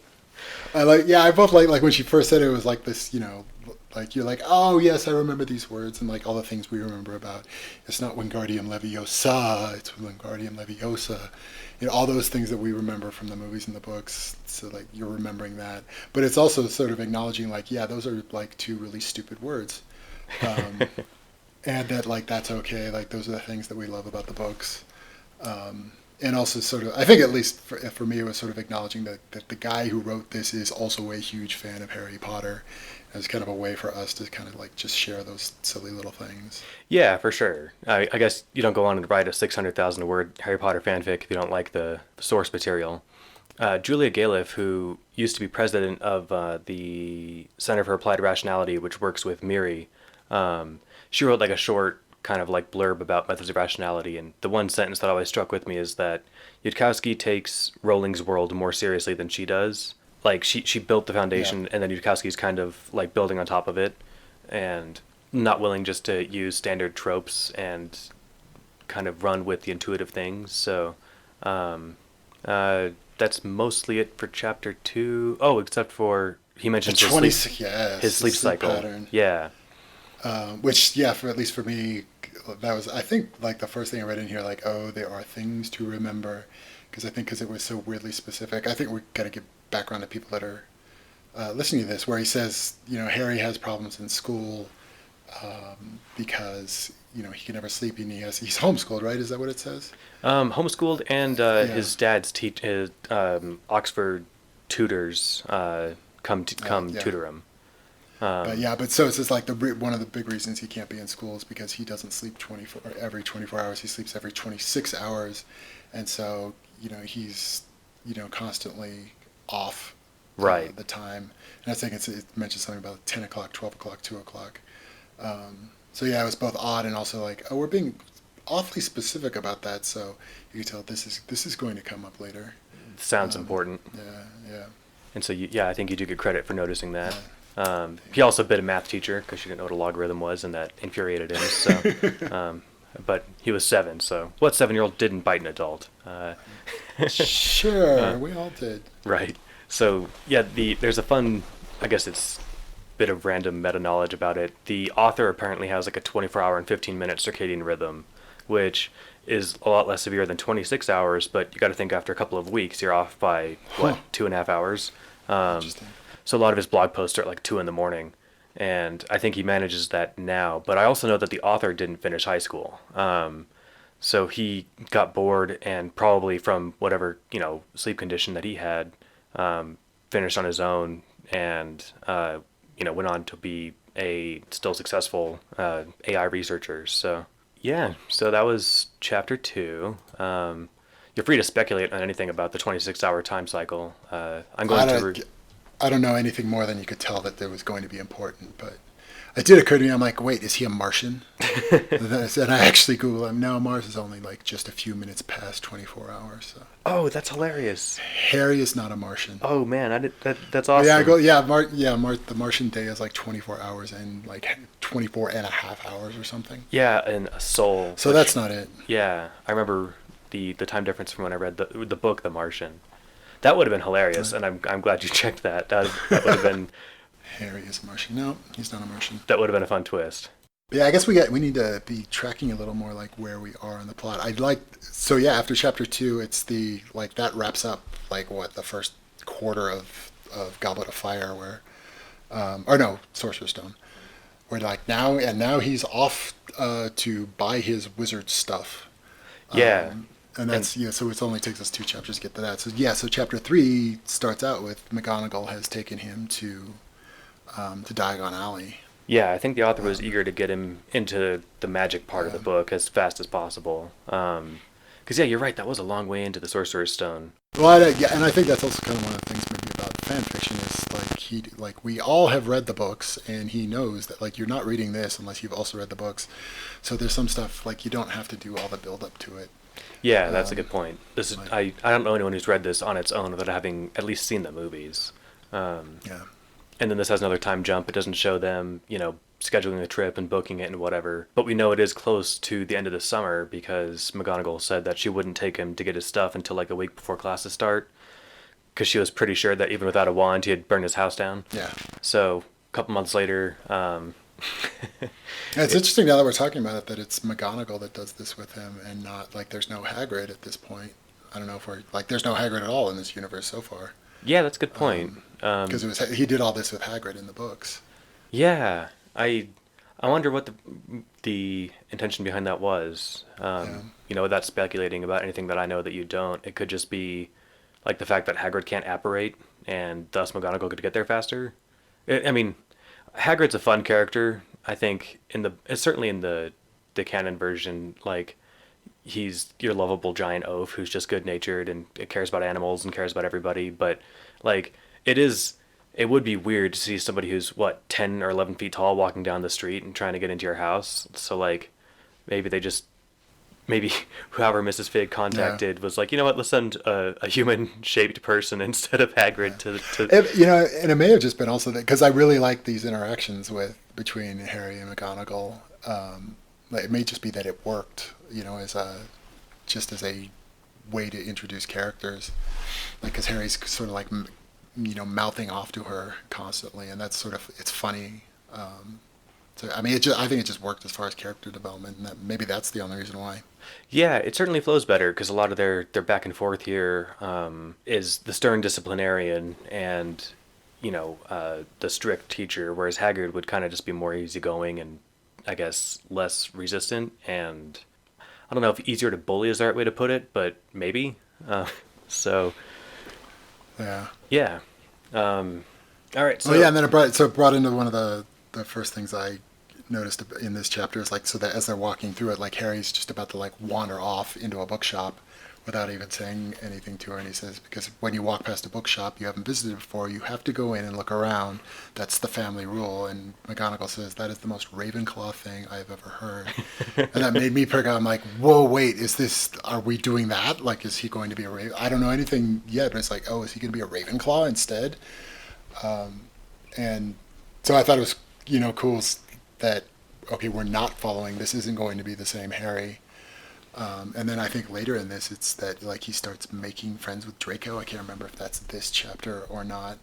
I both like when she first said it was like this, like you're like, oh yes, I remember these words and like all the things we remember about. It's not Wingardium Leviosa, it's Wingardium Leviosa. All those things that we remember from the movies and the books. So like you're remembering that, but it's also sort of acknowledging like, yeah, those are like two really stupid words, and that like that's okay. Like those are the things that we love about the books. And also sort of, I think at least for me, it was sort of acknowledging that the guy who wrote this is also a huge fan of Harry Potter. As kind of a way for us to kind of like just share those silly little things. Yeah, for sure. I guess you don't go on and write a 600,000 word Harry Potter fanfic if you don't like the source material. Julia Galef, who used to be president of the Center for Applied Rationality, which works with Miri, she wrote like a short kind of like blurb about Methods of Rationality, and the one sentence that always struck with me is that Yudkowsky takes Rowling's world more seriously than she does. Like she built the foundation, Yeah. and then Yudkowsky's kind of like building on top of it, and not willing just to use standard tropes and kind of run with the intuitive things. So that's mostly it for chapter 2. Oh, except for he mentions his 26, yes, his sleep cycle. pattern. Yeah. Which, yeah, for at least for me, that was, I think, like the first thing I read in here, like, oh, there are things to remember, because it was so weirdly specific. I think we got to give background to people that are listening to this, where he says, Harry has problems in school because he can never sleep, and he's homeschooled, right? Is that what it says? Homeschooled, and his dad's his Oxford tutors come Yeah. tutor him. But so it's just like one of the big reasons he can't be in school is because he doesn't sleep every 24 hours. He sleeps every 26 hours, and so he's constantly off Right. the time. And I think it mentions something about 10 o'clock, 12 o'clock, 2 o'clock. So yeah, it was both odd and also like, oh, we're being awfully specific about that. So you can tell this is going to come up later. Sounds important. Yeah. And so, I think you do get credit for noticing that. He also bit a math teacher because she didn't know what a logarithm was, and that infuriated him. So, but he was 7, so what 7-year-old didn't bite an adult? Sure, we all did. Right. So, yeah, there's a fun, I guess it's a bit of random meta-knowledge about it. The author apparently has like a 24-hour and 15-minute circadian rhythm, which is a lot less severe than 26 hours, but you got to think after a couple of weeks, you're off by, 2.5 hours? Interesting. So a lot of his blog posts are at like 2 in the morning, and I think he manages that now. But I also know that the author didn't finish high school. So he got bored and probably from whatever, sleep condition that he had, finished on his own and, went on to be a still successful AI researcher. So, yeah, so that was chapter 2. You're free to speculate on anything about the 26-hour time cycle. I'm going to... I don't know anything more than you could tell that there was going to be important, but it did occur to me, I'm like, wait, is he a Martian? And I actually Googled him. No, Mars is only like just a few minutes past 24 hours. So. Oh, that's hilarious. Harry is not a Martian. Oh man, that's awesome. The Martian day is like 24 hours and like 24 and a half hours or something. Yeah, and a soul. So that's not it. Yeah, I remember the time difference from when I read the book The Martian. That would have been hilarious, Right. and I'm glad you checked that. That would have been Harry is a Martian. No, he's not a Martian. that would have been a fun twist. Yeah, I guess we need to be tracking a little more like where we are in the plot. I'd like so yeah. After chapter 2, it's the like that wraps up like what the first quarter of Goblet of Fire, where or no, Sorcerer's Stone, where like now he's off to buy his wizard stuff. Yeah, And and that's yeah. So it only takes us 2 chapters to get to that. So yeah. So chapter 3 starts out with McGonagall has taken him to Diagon Alley. yeah, I think the author was eager to get him into the magic part of Yeah. the book as fast as possible. Because yeah, you're right. That was a long way into the Sorcerer's Stone. Well, yeah, and I think that's also kind of one of the things maybe about fan fiction is like we all have read the books, and he knows that like you're not reading this unless you've also read the books. So there's some stuff like you don't have to do all the build up to it. Yeah, that's a Um, good point. This is like I don't know anyone who's read this on its own without having at least seen the movies. Um, yeah, and then this has another time jump. It doesn't show them, scheduling the trip and booking it and whatever. But we know it is close to the end of the summer because McGonagall said that she wouldn't take him to get his stuff until like a week before classes start because she was pretty sure that even without a wand, he had burned his house down. yeah. So a couple months later, And it's interesting now that we're talking about it that it's McGonagall that does this with him, and not like there's no Hagrid at this point. I don't know if we're like there's no Hagrid at all in this universe so far yeah, that's a good point. because it was he did all this with Hagrid in the books. Yeah, I wonder what the intention behind that was. Yeah, Without speculating about anything that I know that you don't, it could just be like the fact that Hagrid can't apparate, and thus McGonagall could get there faster. I mean, Hagrid's a fun character. I think it's certainly in the canon version, like he's your lovable giant oaf who's just good natured and cares about animals and cares about everybody. But like it would be weird to see somebody who's what 10 or 11 feet tall walking down the street and trying to get into your house. So like maybe they just maybe whoever Mrs. Fig yeah. contacted was like, you know what, let's send a human shaped person instead of Hagrid to And it may have just been also that because I really like these interactions with between Harry and McGonagall. Like, it may just be that it worked, as a just as a way to introduce characters. Like, because Harry's sort of like mouthing off to her constantly, and that's sort of it's funny. So I mean, I think it just worked as far as character development, and maybe that's the only reason why. Yeah, it certainly flows better because a lot of their back and forth here is the stern disciplinarian and the strict teacher, whereas Hagrid would kind of just be more easygoing and I guess less resistant. And I don't know if easier to bully is the right way to put it, but maybe. So Yeah. yeah. All right. Oh yeah, So and then it brought into one of the first things I noticed in this chapter is like so that as they're walking through it, like Harry's just about to like wander off into a bookshop without even saying anything to her, and he says because when you walk past a bookshop you haven't visited before, you have to go in and look around. That's the family rule. And McGonagall says that is the most Ravenclaw thing I've ever heard, and that made me prick up. I'm like, whoa, wait, are we doing that? Like, is he going to be a Raven? I don't know anything yet, but it's like, oh, is he going to be a Ravenclaw instead? And so I thought it was cool that okay, we're not following, this isn't going to be the same Harry. And then I think later in this it's that like he starts making friends with Draco. I can't remember if that's this chapter or not,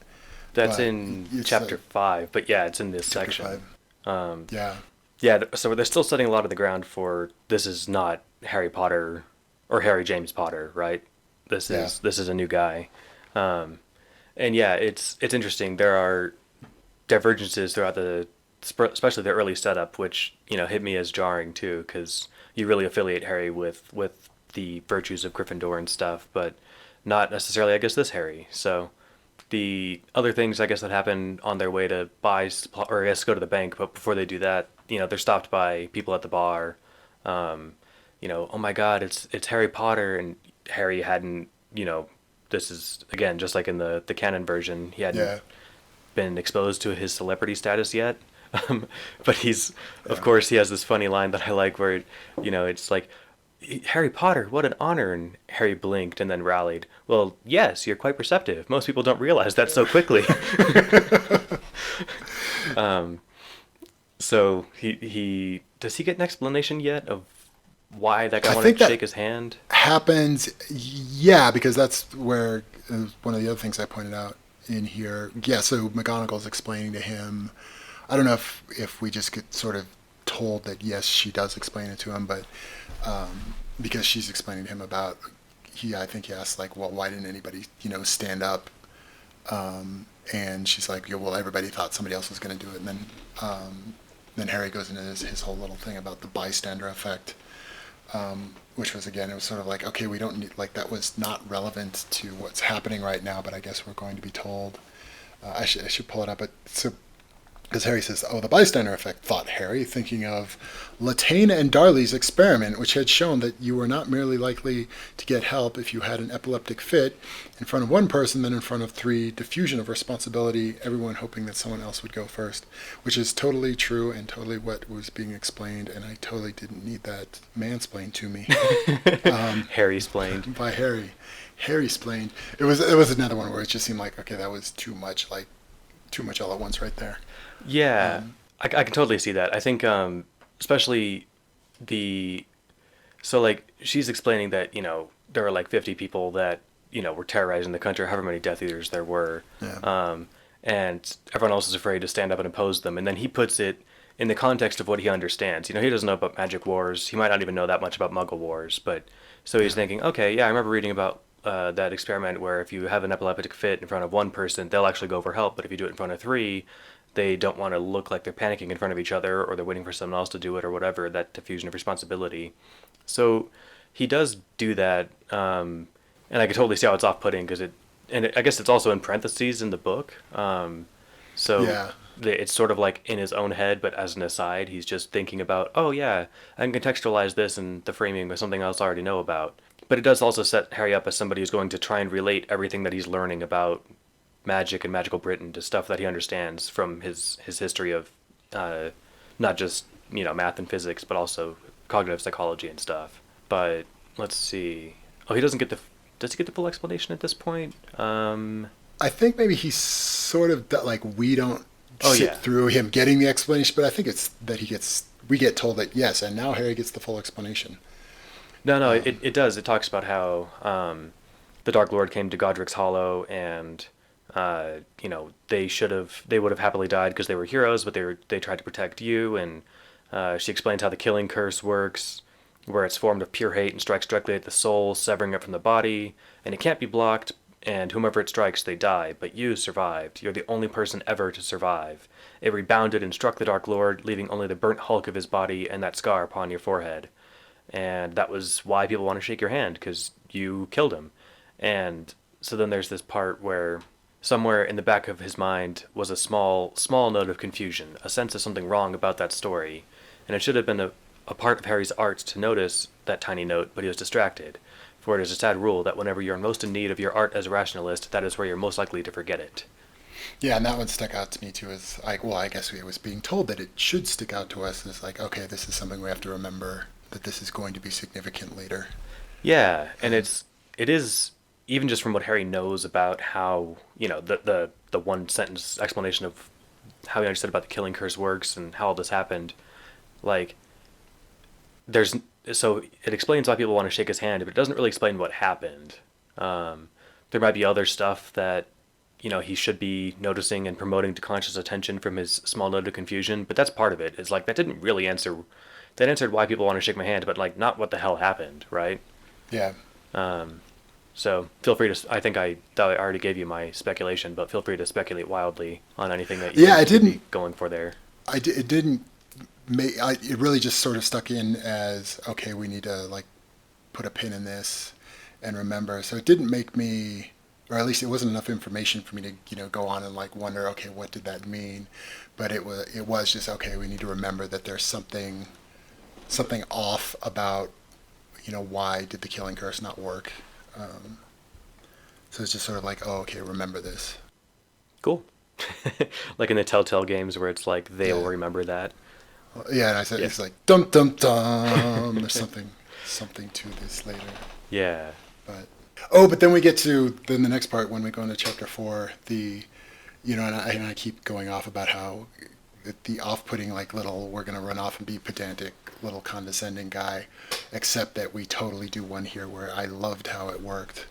that's but in it's chapter 5, but yeah, it's in this chapter section. 5. Yeah, Yeah, so they're still setting a lot of the ground for this is not Harry Potter or Harry James Potter, right? This yeah, is a new guy. Um, and yeah, it's interesting. There are divergences throughout especially the early setup, which hit me as jarring too, because you really affiliate Harry with the virtues of Gryffindor and stuff, but not necessarily, I guess, this Harry. So the other things I guess that happen on their way to or I guess go to the bank, but before they do that, they're stopped by people at the bar. Oh my God, it's Harry Potter, and Harry hadn't, this is again just like in the canon version, he hadn't yeah, been exposed to his celebrity status yet. But of yeah, course, he has this funny line that I like where, it's like, Harry Potter, what an honor. And Harry blinked and then rallied. Well, yes, you're quite perceptive. Most people don't realize that so quickly. um, so he does he get an explanation yet of why that guy I wanted think to that shake his hand? happens, yeah, because that's where one of the other things I pointed out in here. Yeah, so McGonagall's explaining to him. I don't know if we just get sort of told that yes, she does explain it to him, but because she's explaining to him about I think he asked like, well, why didn't anybody stand up? And she's like, yeah, well, everybody thought somebody else was going to do it, and then Harry goes into his whole little thing about the bystander effect. Which was, again, it was sort of like, okay, we don't need, like, that was not relevant to what's happening right now, but I guess we're going to be told. I should pull it up. But so, because Harry says, oh, the bystander effect, thought Harry, thinking of Latane and Darley's experiment, which had shown that you were not merely likely to get help if you had an epileptic fit in front of one person than in front of three, diffusion of responsibility, everyone hoping that someone else would go first, which is totally true and totally what was being explained, and I totally didn't need that mansplained to me. Harry explained. By Harry. Harry explained. It was another one where it just seemed like, okay, that was too much all at once right there. Yeah, I can totally see that. I think, especially so like she's explaining that, there were like 50 people that, were terrorizing the country, however many Death Eaters there were. Yeah. And everyone else is afraid to stand up and oppose them. And then he puts it in the context of what he understands. He doesn't know about magic wars. He might not even know that much about Muggle wars. But so he's thinking, okay, yeah, I remember reading about that experiment where if you have an epileptic fit in front of one person, they'll actually go for help. But if you do it in front of three, they don't want to look like they're panicking in front of each other or they're waiting for someone else to do it or whatever, that diffusion of responsibility. So he does do that, and I could totally see how it's off-putting because I guess it's also in parentheses in the book. So Yeah. it's sort of like in his own head, but as an aside, he's just thinking about, oh yeah, I can contextualize this in the framing with something else I already know about. But it does also set Harry up as somebody who's going to try and relate everything that he's learning about magic and magical Britain to stuff that he understands from his history of not just math and physics, but also cognitive psychology and stuff. But let's see. Oh, he doesn't get the. Does he get the full explanation at this point? I think maybe he's sort of like we don't sit through him getting the explanation, but I think it's that we get told that yes, and now Harry gets the full explanation. No, it does. It talks about how the Dark Lord came to Godric's Hollow and they would have happily died because they were heroes, but they tried to protect you. And she explains how the killing curse works, where it's formed of pure hate and strikes directly at the soul, severing it from the body, and it can't be blocked. And whomever it strikes, they die. But you survived. You're the only person ever to survive. It rebounded and struck the Dark Lord, leaving only the burnt hulk of his body and that scar upon your forehead. And that was why people want to shake your hand, because you killed him. And so then there's this part where somewhere in the back of his mind was a small note of confusion, a sense of something wrong about that story. And it should have been a part of Harry's arts to notice that tiny note, but he was distracted. For it is a sad rule that whenever you're most in need of your art as a rationalist, that is where you're most likely to forget it. Yeah, and that one stuck out to me too. As like, well, I guess we was being told that it should stick out to us. As like, okay, this is something we have to remember, that this is going to be significant later. Yeah, and it is even just from what Harry knows about how the one sentence explanation of how he understood about the killing curse works and how all this happened. Like, so it explains why people want to shake his hand, but it doesn't really explain what happened. There might be other stuff that he should be noticing and promoting to conscious attention from his small note of confusion, but that's part of it. It's like that didn't really answer. That answered why people want to shake my hand, but like not what the hell happened, right? Yeah. So feel free to. I think I already gave you my speculation, but feel free to speculate wildly on anything that you think be going for there. It didn't. It really just sort of stuck in as, okay, we need to like put a pin in this and remember. So it didn't make me, or at least it wasn't enough information for me to go on and like wonder, okay, what did that mean? But it was just, okay, we need to remember that there's something off about why did the killing curse not work. So it's just sort of like, oh, okay, remember this. Cool. Like in the Telltale games where it's like they will remember that. Yeah, and I said it's like dum dum dum. There's something to this later. Yeah. But then we get to the next part when we go into chapter 4. And I keep going off about how the off-putting like little we're gonna run off and be pedantic little condescending guy except that we totally do one here where I loved how it worked.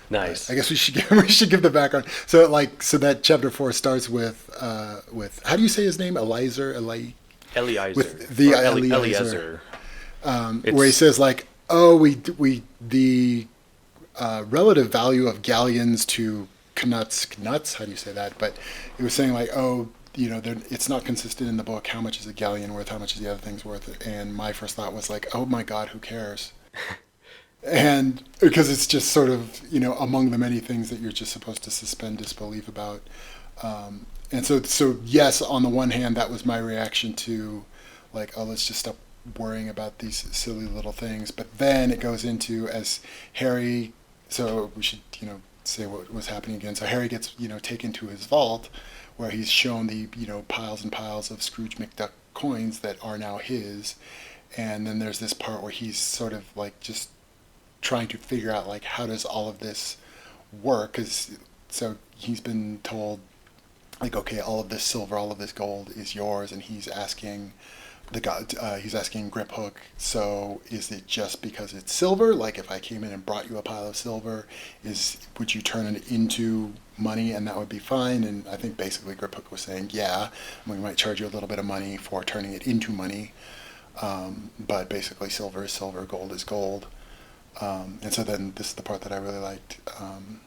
Nice. I guess we should give the background. So that chapter 4 starts with how do you say his name? Eliezer. Eliezer. The Or Eliezer. It's- Where he says like, oh, the relative value of galleons to knuts. How do you say that? But he was saying like, oh, it's not consistent in the book. How much is a galleon worth? How much is the other thing's worth? And my first thought was like, oh my God, who cares? And because it's just sort of, among the many things that you're just supposed to suspend disbelief about. And so yes, on the one hand, that was my reaction to like, oh, let's just stop worrying about these silly little things. But then it goes into as Harry, so we should, say what was happening again. So Harry gets, taken to his vault where he's shown the, piles and piles of Scrooge McDuck coins that are now his. And then there's this part where he's sort of like just trying to figure out like how does all of this work, so he's been told like, okay, all of this silver, all of this gold is yours, and he's asking Grip Hook, so is it just because it's silver? Like if I came in and brought you a pile of silver, would you turn it into money and that would be fine? And I think basically Grip Hook was saying, yeah, we might charge you a little bit of money for turning it into money, but basically silver is silver, gold is gold. And so then this is the part that I really liked.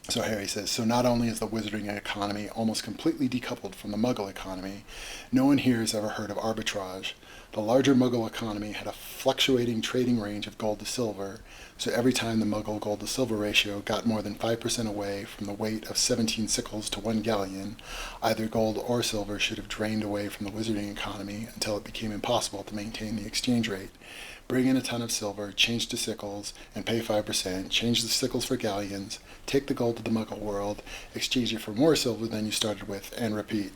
So Harry says, so not only is the wizarding economy almost completely decoupled from the Muggle economy, no one here has ever heard of arbitrage. The larger Muggle economy had a fluctuating trading range of gold to silver, so every time the Muggle gold to silver ratio got more than 5% away from the weight of 17 sickles to 1 galleon, either gold or silver should have drained away from the wizarding economy until it became impossible to maintain the exchange rate. Bring in a ton of silver, change to sickles, and pay 5%, change the sickles for galleons, take the gold to the Muggle world, exchange it for more silver than you started with, and repeat.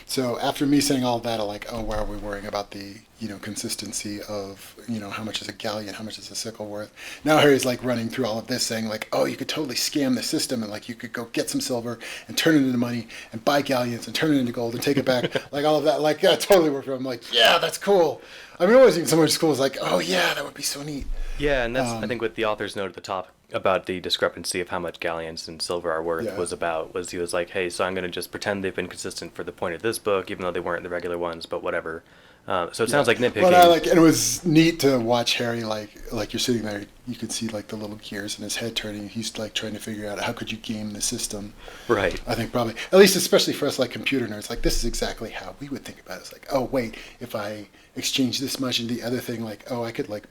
So after me saying all of that, I'm like, oh, why are we worrying about the, consistency of, how much is a galleon, how much is a sickle worth? Now Harry's like running through all of this saying like, oh, you could totally scam the system and like you could go get some silver and turn it into money and buy galleons and turn it into gold and take it back. Like all of that, like that totally worked for him. I'm like, yeah, that's cool. I mean, always think so much cool is like, oh yeah, that would be so neat. Yeah, and that's I think what the author's note at the top about the discrepancy of how much galleons and silver are worth was he was like, hey, so I'm going to just pretend they've been consistent for the point of this book, even though they weren't the regular ones, but whatever. So it sounds like nitpicking. But and it was neat to watch Harry like you're sitting there, you could see like the little gears in his head turning. He's like trying to figure out how could you game the system. Right. I think probably, at least especially for us like computer nerds, like this is exactly how we would think about it. It's like, oh wait, if I exchange this much and the other thing, like, oh, I could like,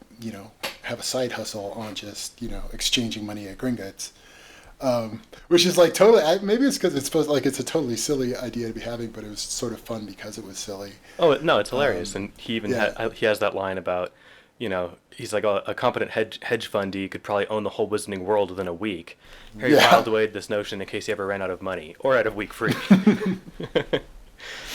have a side hustle on just, exchanging money at Gringotts. Which is like totally, maybe it's because it's supposed like it's a totally silly idea to be having, but it was sort of fun because it was silly. Oh no, it's hilarious, and he even he has that line about, he's like a competent hedge fundee could probably own the whole wizarding world within a week. Harry filed away this notion in case he ever ran out of money or out of week free.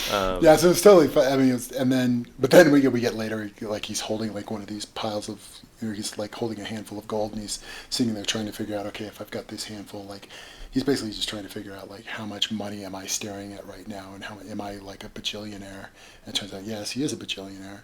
Yeah, so it's totally fun. I mean, but then we get later, like he's holding like one of these piles of, he's like holding a handful of gold, and he's sitting there trying to figure out, okay, if I've got this handful, like he's basically just trying to figure out like how much money am I staring at right now, and how am I like a bajillionaire? And it turns out, yes, he is a bajillionaire.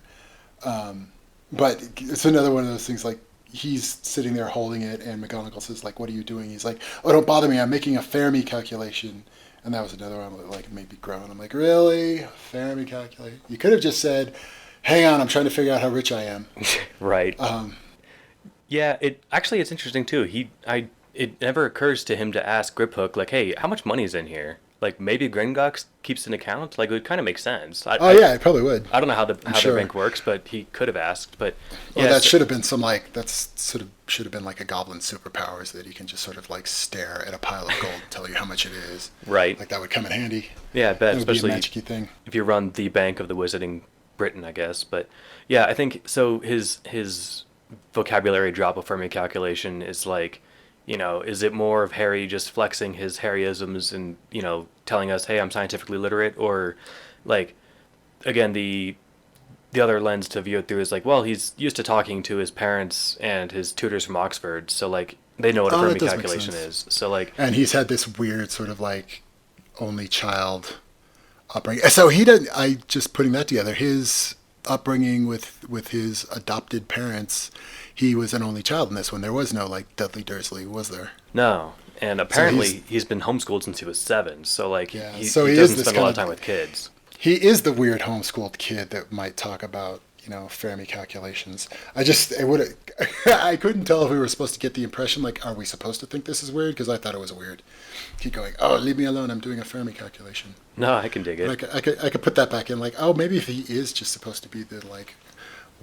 But it's another one of those things like he's sitting there holding it, and McGonagall says like, "What are you doing?" He's like, "Oh, don't bother me. I'm making a Fermi calculation." And that was another one that like made me groan. I'm like, really? Fermi calculate? You could have just said, hang on, I'm trying to figure out how rich I am. Right. Yeah, it's interesting too. It never occurs to him to ask Griphook like, hey, how much money is in here? Like maybe Gringotts keeps an account. Like it would kind of make sense. Yeah, it probably would. I don't know how the bank works, but he could have asked. But well, that should have been should have been like a goblin superpowers that he can just sort of like stare at a pile of gold and tell you how much it is. Right. Like that would come in handy. Yeah, I bet. That would especially be a magic-y thing. If you run the Bank of the Wizarding Britain, I guess. But yeah, I think so. His vocabulary drop of Fermi calculation is like, is it more of Harry just flexing his Harryisms and, telling us, hey, I'm scientifically literate? Or, like, again, the other lens to view it through is like, well, he's used to talking to his parents and his tutors from Oxford, so, like, they know what a Fermi calculation is. So, like... And he's had this weird sort of, like, only child upbringing. So he didn't... just putting that together, his upbringing with his adopted parents, he was an only child in this one. There was no like Dudley Dursley, was there? No. And So apparently he's been homeschooled since he was 7. So like yeah. he So he is doesn't this spend a lot kind of time of with kids. he is the weird homeschooled kid that might talk about Fermi calculations. I couldn't tell if we were supposed to get the impression like, are we supposed to think this is weird? Because I thought it was weird. Keep going. Oh, leave me alone. I'm doing a Fermi calculation. No, I can dig it. I could put that back in. Like, oh, maybe if he is just supposed to be the like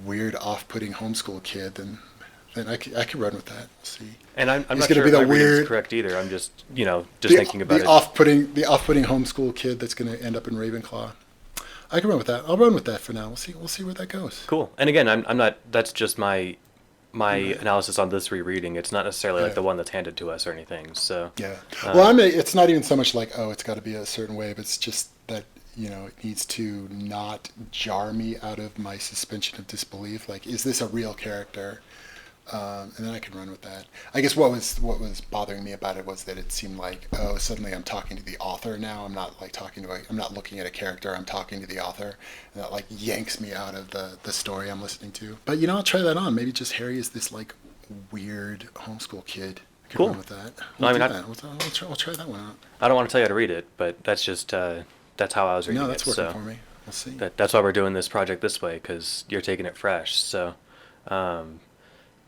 weird, off-putting homeschool kid, then I could run with that. We'll see. And I'm He's not gonna sure be if the my reading's weird, correct either. I'm just thinking about the it. off-putting homeschool kid that's going to end up in Ravenclaw. I can run with that. I'll run with that for now. We'll see where that goes. Cool. And again, I'm not. That's just my analysis on this rereading. It's not necessarily like Yeah. the one that's handed to us or anything. So Yeah. Well, it's not even so much like, oh, it's got to be a certain way, but it's just that, it needs to not jar me out of my suspension of disbelief. Like, is this a real character? And then I can run with that. I guess what was bothering me about it was that it seemed like, oh, suddenly I'm talking to the author now. I'm not like I'm not looking at a character. I'm talking to the author, and that like yanks me out of the story I'm listening to. But I'll try that on. Maybe just Harry is this like weird homeschool kid. I can Cool. run with that. No, I mean, We'll try that one out. I don't want to tell you how to read it, but that's just that's how I was reading No, that's it. working So for me. We'll see. that's why we're doing this project this way, because you're taking it fresh. So.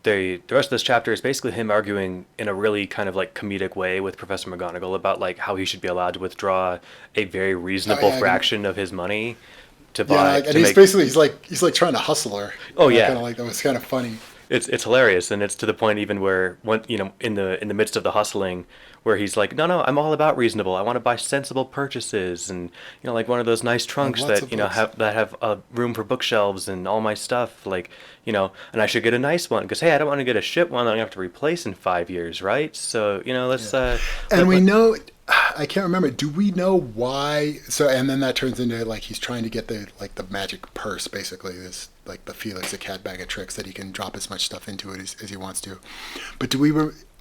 The rest of this chapter is basically him arguing in a really kind of like comedic way with Professor McGonagall about like how he should be allowed to withdraw a very reasonable fraction of his money to buy. And he's like trying to hustle her. Oh yeah, kind of like that was kind of funny. It's hilarious, and it's to the point even where in the midst of the hustling, where he's like, no, I'm all about reasonable. I want to buy sensible purchases, and like one of those nice trunks that have a room for bookshelves and all my stuff, like and I should get a nice one because hey, I don't want to get a shit one that I'm gonna have to replace in 5 years, right? So let's. And we know. I can't remember. Do we know why? So, and then that turns into like he's trying to get the magic purse, basically this like the Felix the Cat bag of tricks that he can drop as much stuff into it as he wants to. But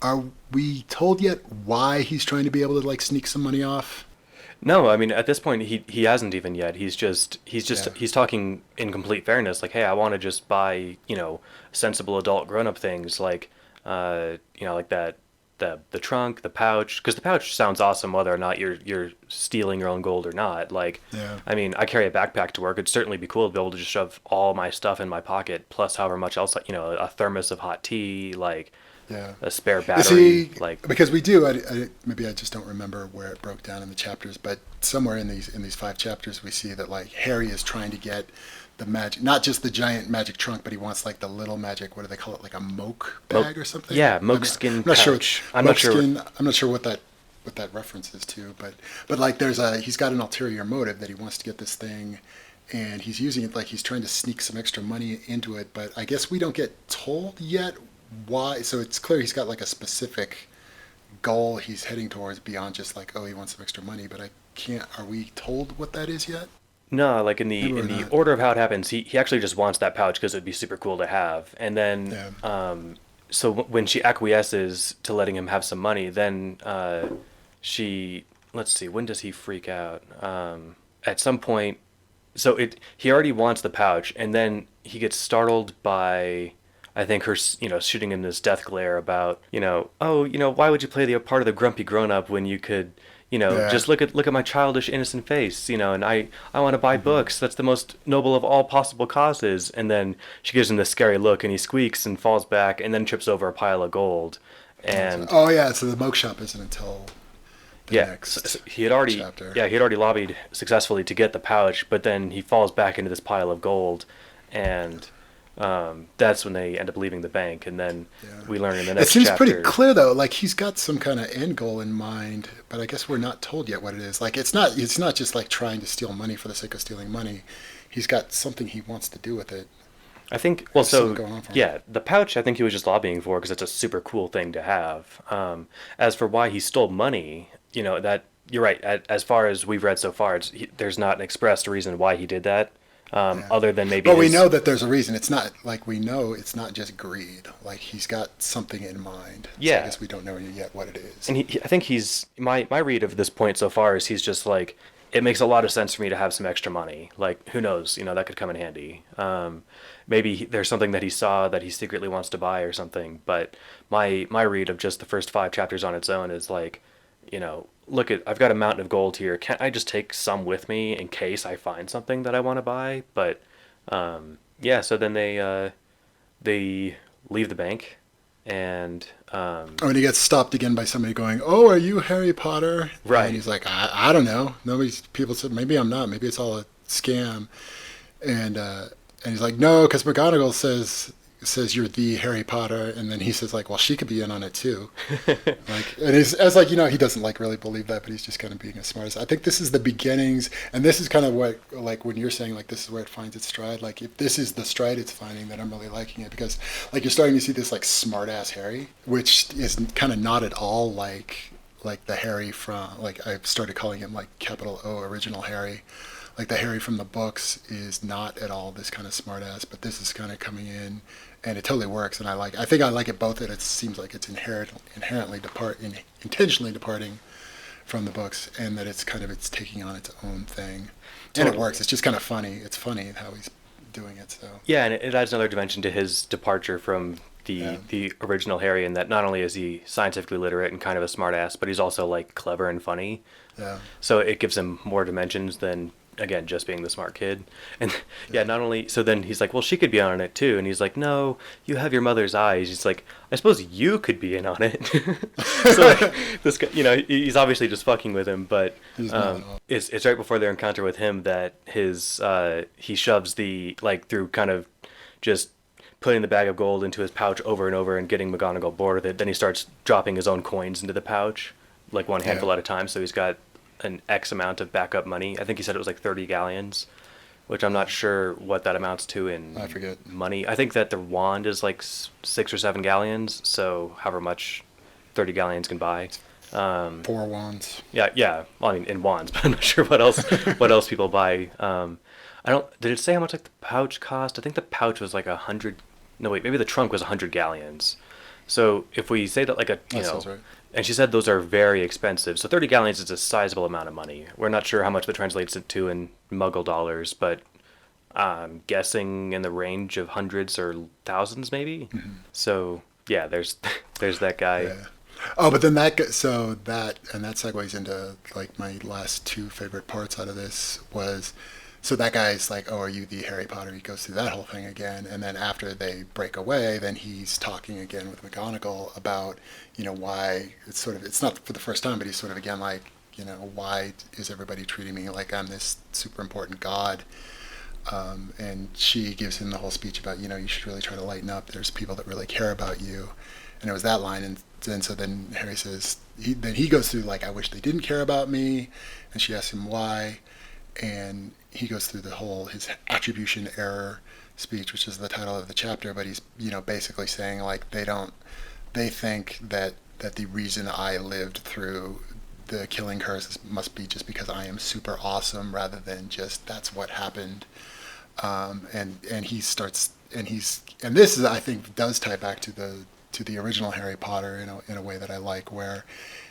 are we told yet why he's trying to be able to like sneak some money off? No, I mean at this point he hasn't even yet. He's talking in complete fairness, like hey, I want to just buy sensible adult grown up things like like that. The trunk, the pouch, because the pouch sounds awesome whether or not you're stealing your own gold or not. Like, yeah. I mean, I carry a backpack to work. It'd certainly be cool to be able to just shove all my stuff in my pocket, plus however much else, a thermos of hot tea, like a spare battery. Because we do, maybe I just don't remember where it broke down in the chapters, but somewhere in these 5 chapters we see that like Harry is trying to get the magic, not just the giant magic trunk, but he wants like the little magic. What do they call it? Like a moke bag or something? Yeah, moke skin pouch. I'm not sure what that reference is to, but like he's got an ulterior motive that he wants to get this thing, and he's using it like he's trying to sneak some extra money into it. But I guess we don't get told yet why. So it's clear he's got like a specific goal he's heading towards beyond just like, oh, he wants some extra money. But are we told what that is yet? No, like in the order of how it happens, he actually just wants that pouch because it'd be super cool to have. And then, so when she acquiesces to letting him have some money, then let's see, when does he freak out? At some point, so he already wants the pouch, and then he gets startled by, I think her, shooting him this death glare about, why would you play the part of the grumpy grown-up when you could... just look at my childish, innocent face, and I want to buy books. That's the most noble of all possible causes. And then she gives him this scary look, and he squeaks and falls back, and then trips over a pile of gold. And so the moke shop isn't until the next so he had already chapter. Yeah, he had already lobbied successfully to get the pouch, but then he falls back into this pile of gold, and that's when they end up leaving the bank, and then we learn in the next chapter. It seems pretty clear though, like he's got some kind of end goal in mind, but I guess we're not told yet what it is. Like it's not just like trying to steal money for the sake of stealing money. He's got something he wants to do with it. I think, the pouch I think he was just lobbying for because it's a super cool thing to have. As for why he stole money, that you're right. As far as we've read so far, there's not an expressed reason why he did that. Other than maybe. But we know that there's a reason. It's not like we know it's not just greed. Like he's got something in mind. Yeah. So I guess we don't know yet what it is. And I think my read of this point so far is he's just like it makes a lot of sense for me to have some extra money. Like, who knows? That could come in handy. Maybe there's something that he saw that he secretly wants to buy or something. But my read of just the first 5 chapters on its own is like, look at I've got a mountain of gold here. Can't I just take some with me in case I find something that I want to buy? But yeah, so then they leave the bank and Oh, and he gets stopped again by somebody going, "Oh, are you Harry Potter?" right. And he's like, "I don't know. People said maybe I'm not. Maybe it's all a scam." And he's like, "No, because McGonagall says you're the Harry Potter," and then he says like, "Well, she could be in on it too." Like, and he's as like he doesn't like really believe that, but he's just kind of being a smartass. I think this is the beginnings, and this is kind of what like when you're saying like this is where it finds its stride. Like if this is the stride it's finding, then I'm really liking it because like you're starting to see this like smartass Harry, which is kind of not at all like the Harry from like I started calling him like capital O original Harry. Like the Harry from the books is not at all this kind of smartass, but this is kind of coming in, and it totally works. And I think I like it both that it seems like it's intentionally departing from the books, and that it's taking on its own thing, and it Totally. works. It's just kind of funny. It's funny how he's doing it. So Yeah, and it adds another dimension to his departure from yeah, the original Harry, in that not only is he scientifically literate and kind of a smartass, but he's also like clever and funny. yeah, So it gives him more dimensions than again just being the smart kid. And yeah, yeah. not only so then he's like, well, she could be on it too, and he's like, no, you have your mother's eyes. He's like, I suppose you could be in on it. So like, this guy, he's obviously just fucking with him, but He's not at all. it's right before their encounter with him that his he shoves the like through kind of just putting the bag of gold into his pouch over and over and getting McGonagall bored with it. Then he starts dropping his own coins into the pouch, like one Yeah, handful at a time. So he's got an X amount of backup money. I think he said it was like 30 galleons, which I'm not sure what that amounts to I in forget. money. I think that the wand is like 6 or 7 galleons, so however much 30 galleons can buy. 4 wands. Yeah, yeah. Well, I mean, in wands, but I'm not sure what else people buy. I don't. Did it say how much like the pouch cost? I think the pouch was like 100. No, wait. Maybe the trunk was 100 galleons. So if we say that like That sounds right. and she said those are very expensive. So 30 galleons is a sizable amount of money. We're not sure how much that translates into in Muggle dollars, but I'm guessing in the range of hundreds or thousands, maybe. So yeah, there's there's that guy. Yeah. Oh, but then that segues into like my last two favorite parts out of this was so that guy's like, "Oh, are you the Harry Potter?" He goes through that whole thing again, and then after they break away, then he's talking again with McGonagall about why it's not for the first time, but he's sort of again like why is everybody treating me like I'm this super important god? And she gives him the whole speech about you should really try to lighten up. There's people that really care about you, and it was that line. And so then Harry says then he goes through like I wish they didn't care about me, and she asks him why, and he goes through the whole his attribution error speech, which is the title of the chapter. But he's basically saying like they think that the reason I lived through the killing curse must be just because I am super awesome rather than just that's what happened. And he starts and this is I think does tie back to the original Harry Potter in a way that I like, where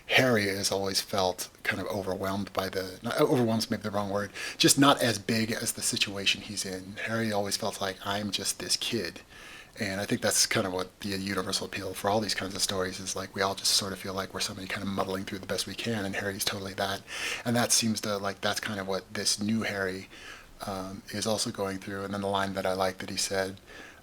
Harry has always felt kind of overwhelmed by not overwhelmed maybe the wrong word, just not as big as the situation he's in. Harry always felt like I'm just this kid. And I think that's kind of what the universal appeal for all these kinds of stories is, like we all just sort of feel like we're somebody kind of muddling through the best we can, and Harry's totally that. And that seems to like that's kind of what this new Harry is also going through. And then the line that I like that he said,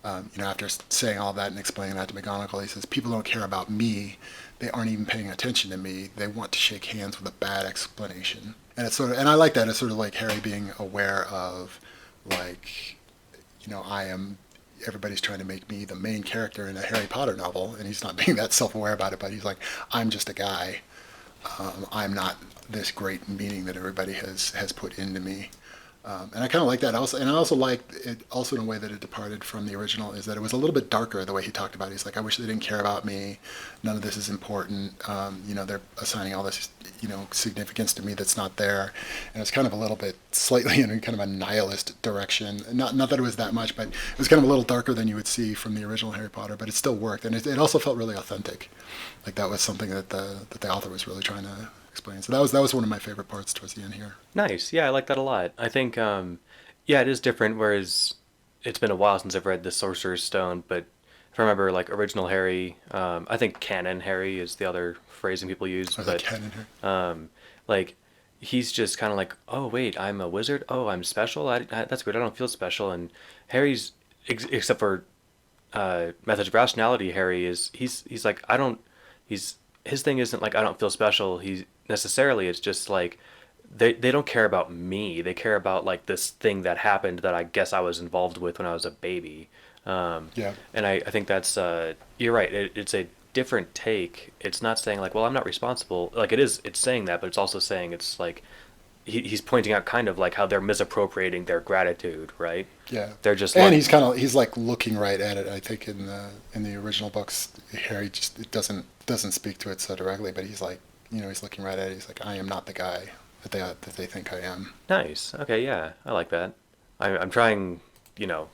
after saying all that and explaining that to McGonagall, he says, "People don't care about me. They aren't even paying attention to me. They want to shake hands with a bad explanation." And it's sort of, and I like that. It's sort of like Harry being aware of, like, I am. Everybody's trying to make me the main character in a Harry Potter novel, and he's not being that self-aware about it. But he's like, I'm just a guy. I'm not this great meaning that everybody has put into me. And I kind of like that. And I also liked it also in a way that it departed from the original is that it was a little bit darker the way he talked about it. He's like, I wish they didn't care about me. None of this is important. They're assigning all this, significance to me that's not there. And it's kind of a little bit slightly in kind of a nihilist direction. Not that it was that much, but it was kind of a little darker than you would see from the original Harry Potter, but it still worked. And it also felt really authentic. Like that was something that the author was really trying explain. So that was one of my favorite parts towards the end here. Nice. Yeah, I like that a lot. I think, yeah, it is different. Whereas it's been a while since I've read the Sorcerer's Stone, but if I remember, like original Harry, I think canon Harry is the other phrasing people use, I like but canon here. like he's just kind of like, oh wait, I'm a wizard. Oh, I'm special. That's weird. I don't feel special. And Harry's, except for Methods of Rationality, Harry is he's like I don't. He's his thing isn't like I don't feel special. He necessarily it's just like they don't care about me. They care about like this thing that happened that I guess I was involved with when I was a baby. Yeah. And I think that's you're right. It's a different take. It's not saying like, well, I'm not responsible. Like it is. It's saying that, but it's also saying it's like he's pointing out kind of like how they're misappropriating their gratitude, right? Yeah. They're just And like, he's like looking right at it. I think in the original books, Harry just it doesn't speak to it so directly, but he's like, he's looking right at it. He's like, I am not the guy that they think I am. nice. Okay, yeah, I like that. I'm trying, you know,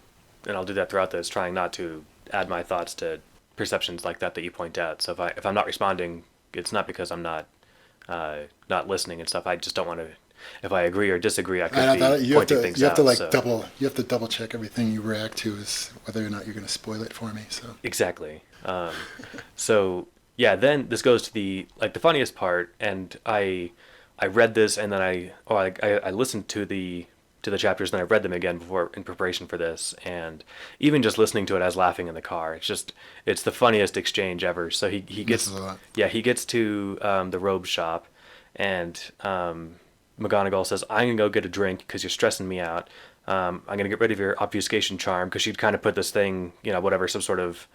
and I'll do that throughout this, trying not to add my thoughts to perceptions like that you point out. So if I'm not responding, it's not because I'm not listening and stuff. I just don't want to. If I agree or disagree, I could be pointing things out. So. You have to double check everything you react to is whether or not you're going to spoil it for me. So Exactly. So yeah, then this goes to the funniest part, and I read this and then I listened to the chapters, then I read them again before in preparation for this, and even just listening to it, I was laughing in the car. It's the funniest exchange ever. So he gets he gets to the robe shop, and McGonagall says, "I'm gonna go get a drink because you're stressing me out. I'm gonna get rid of your obfuscation charm," because she'd kind of put this thing, whatever, some sort of,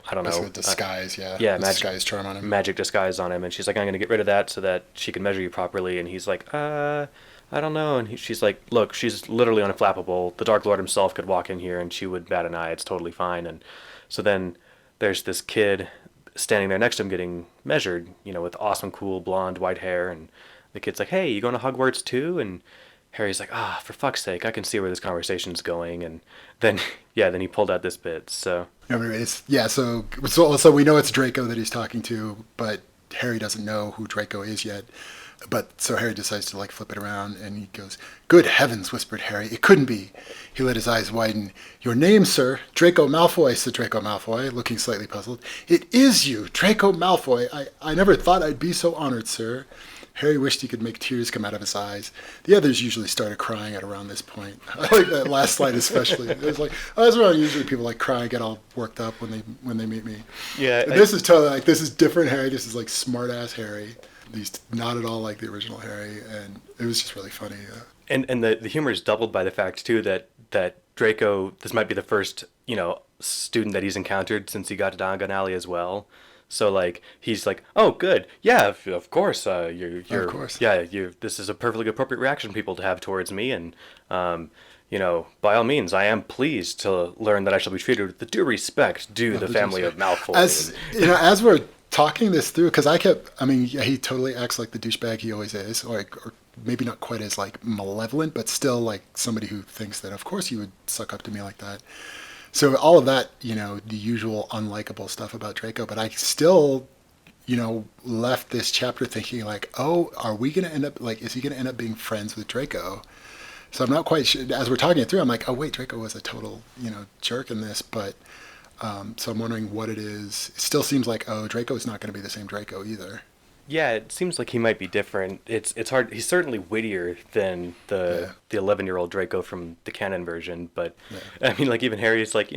I don't know, disguise, magic charm on him. Magic disguise on him, and she's like, "I'm gonna get rid of that so that she can measure you properly." And he's like, I don't know. And she's like, "Look, she's literally unflappable. The Dark Lord himself could walk in here and she would bat an eye. It's totally fine." And so then there's this kid standing there next to him getting measured, with awesome, cool, blonde, white hair, and the kid's like, "Hey, you going to Hogwarts too?" And Harry's like, for fuck's sake, I can see where this conversation's going. And then, then he pulled out this bit. So so we know it's Draco that he's talking to, but Harry doesn't know who Draco is yet. But so Harry decides to flip it around, and he goes, "Good heavens," whispered Harry. "It couldn't be." He let his eyes widen. "Your name, sir?" "Draco Malfoy," said Draco Malfoy, looking slightly puzzled. "It is you, Draco Malfoy. I never thought I'd be so honored, sir." Harry wished he could make tears come out of his eyes. The others usually started crying at around this point. I like that last slide especially. It was like, that's where usually people cry and get all worked up when they meet me. Yeah. This is totally this is different Harry. This is smart ass Harry. He's not at all like the original Harry, and it was just really funny. And the humor is doubled by the fact too that Draco, this might be the first student that he's encountered since he got to Diagon Alley as well. So he's like, "Oh, good, yeah, of course, you're of course, yeah, this is a perfectly appropriate reaction for people to have towards me, and by all means, I am pleased to learn that I shall be treated with the due respect due the family of Malfoy." As we're talking this through, because he totally acts like the douchebag he always is, or maybe not quite as malevolent, but still somebody who thinks that of course you would suck up to me like that. So all of that, the usual unlikable stuff about Draco, but I still, left this chapter thinking oh, are we going to end up, is he going to end up being friends with Draco? So I'm not quite sure. As we're talking it through, I'm like, oh wait, Draco was a total, jerk in this, but, so I'm wondering what it is. It still seems like, oh, Draco is not going to be the same Draco either. Yeah, it seems like he might be different. It's hard. He's certainly wittier than the 11-year-old Draco from the canon version. But I mean, even Harry's like,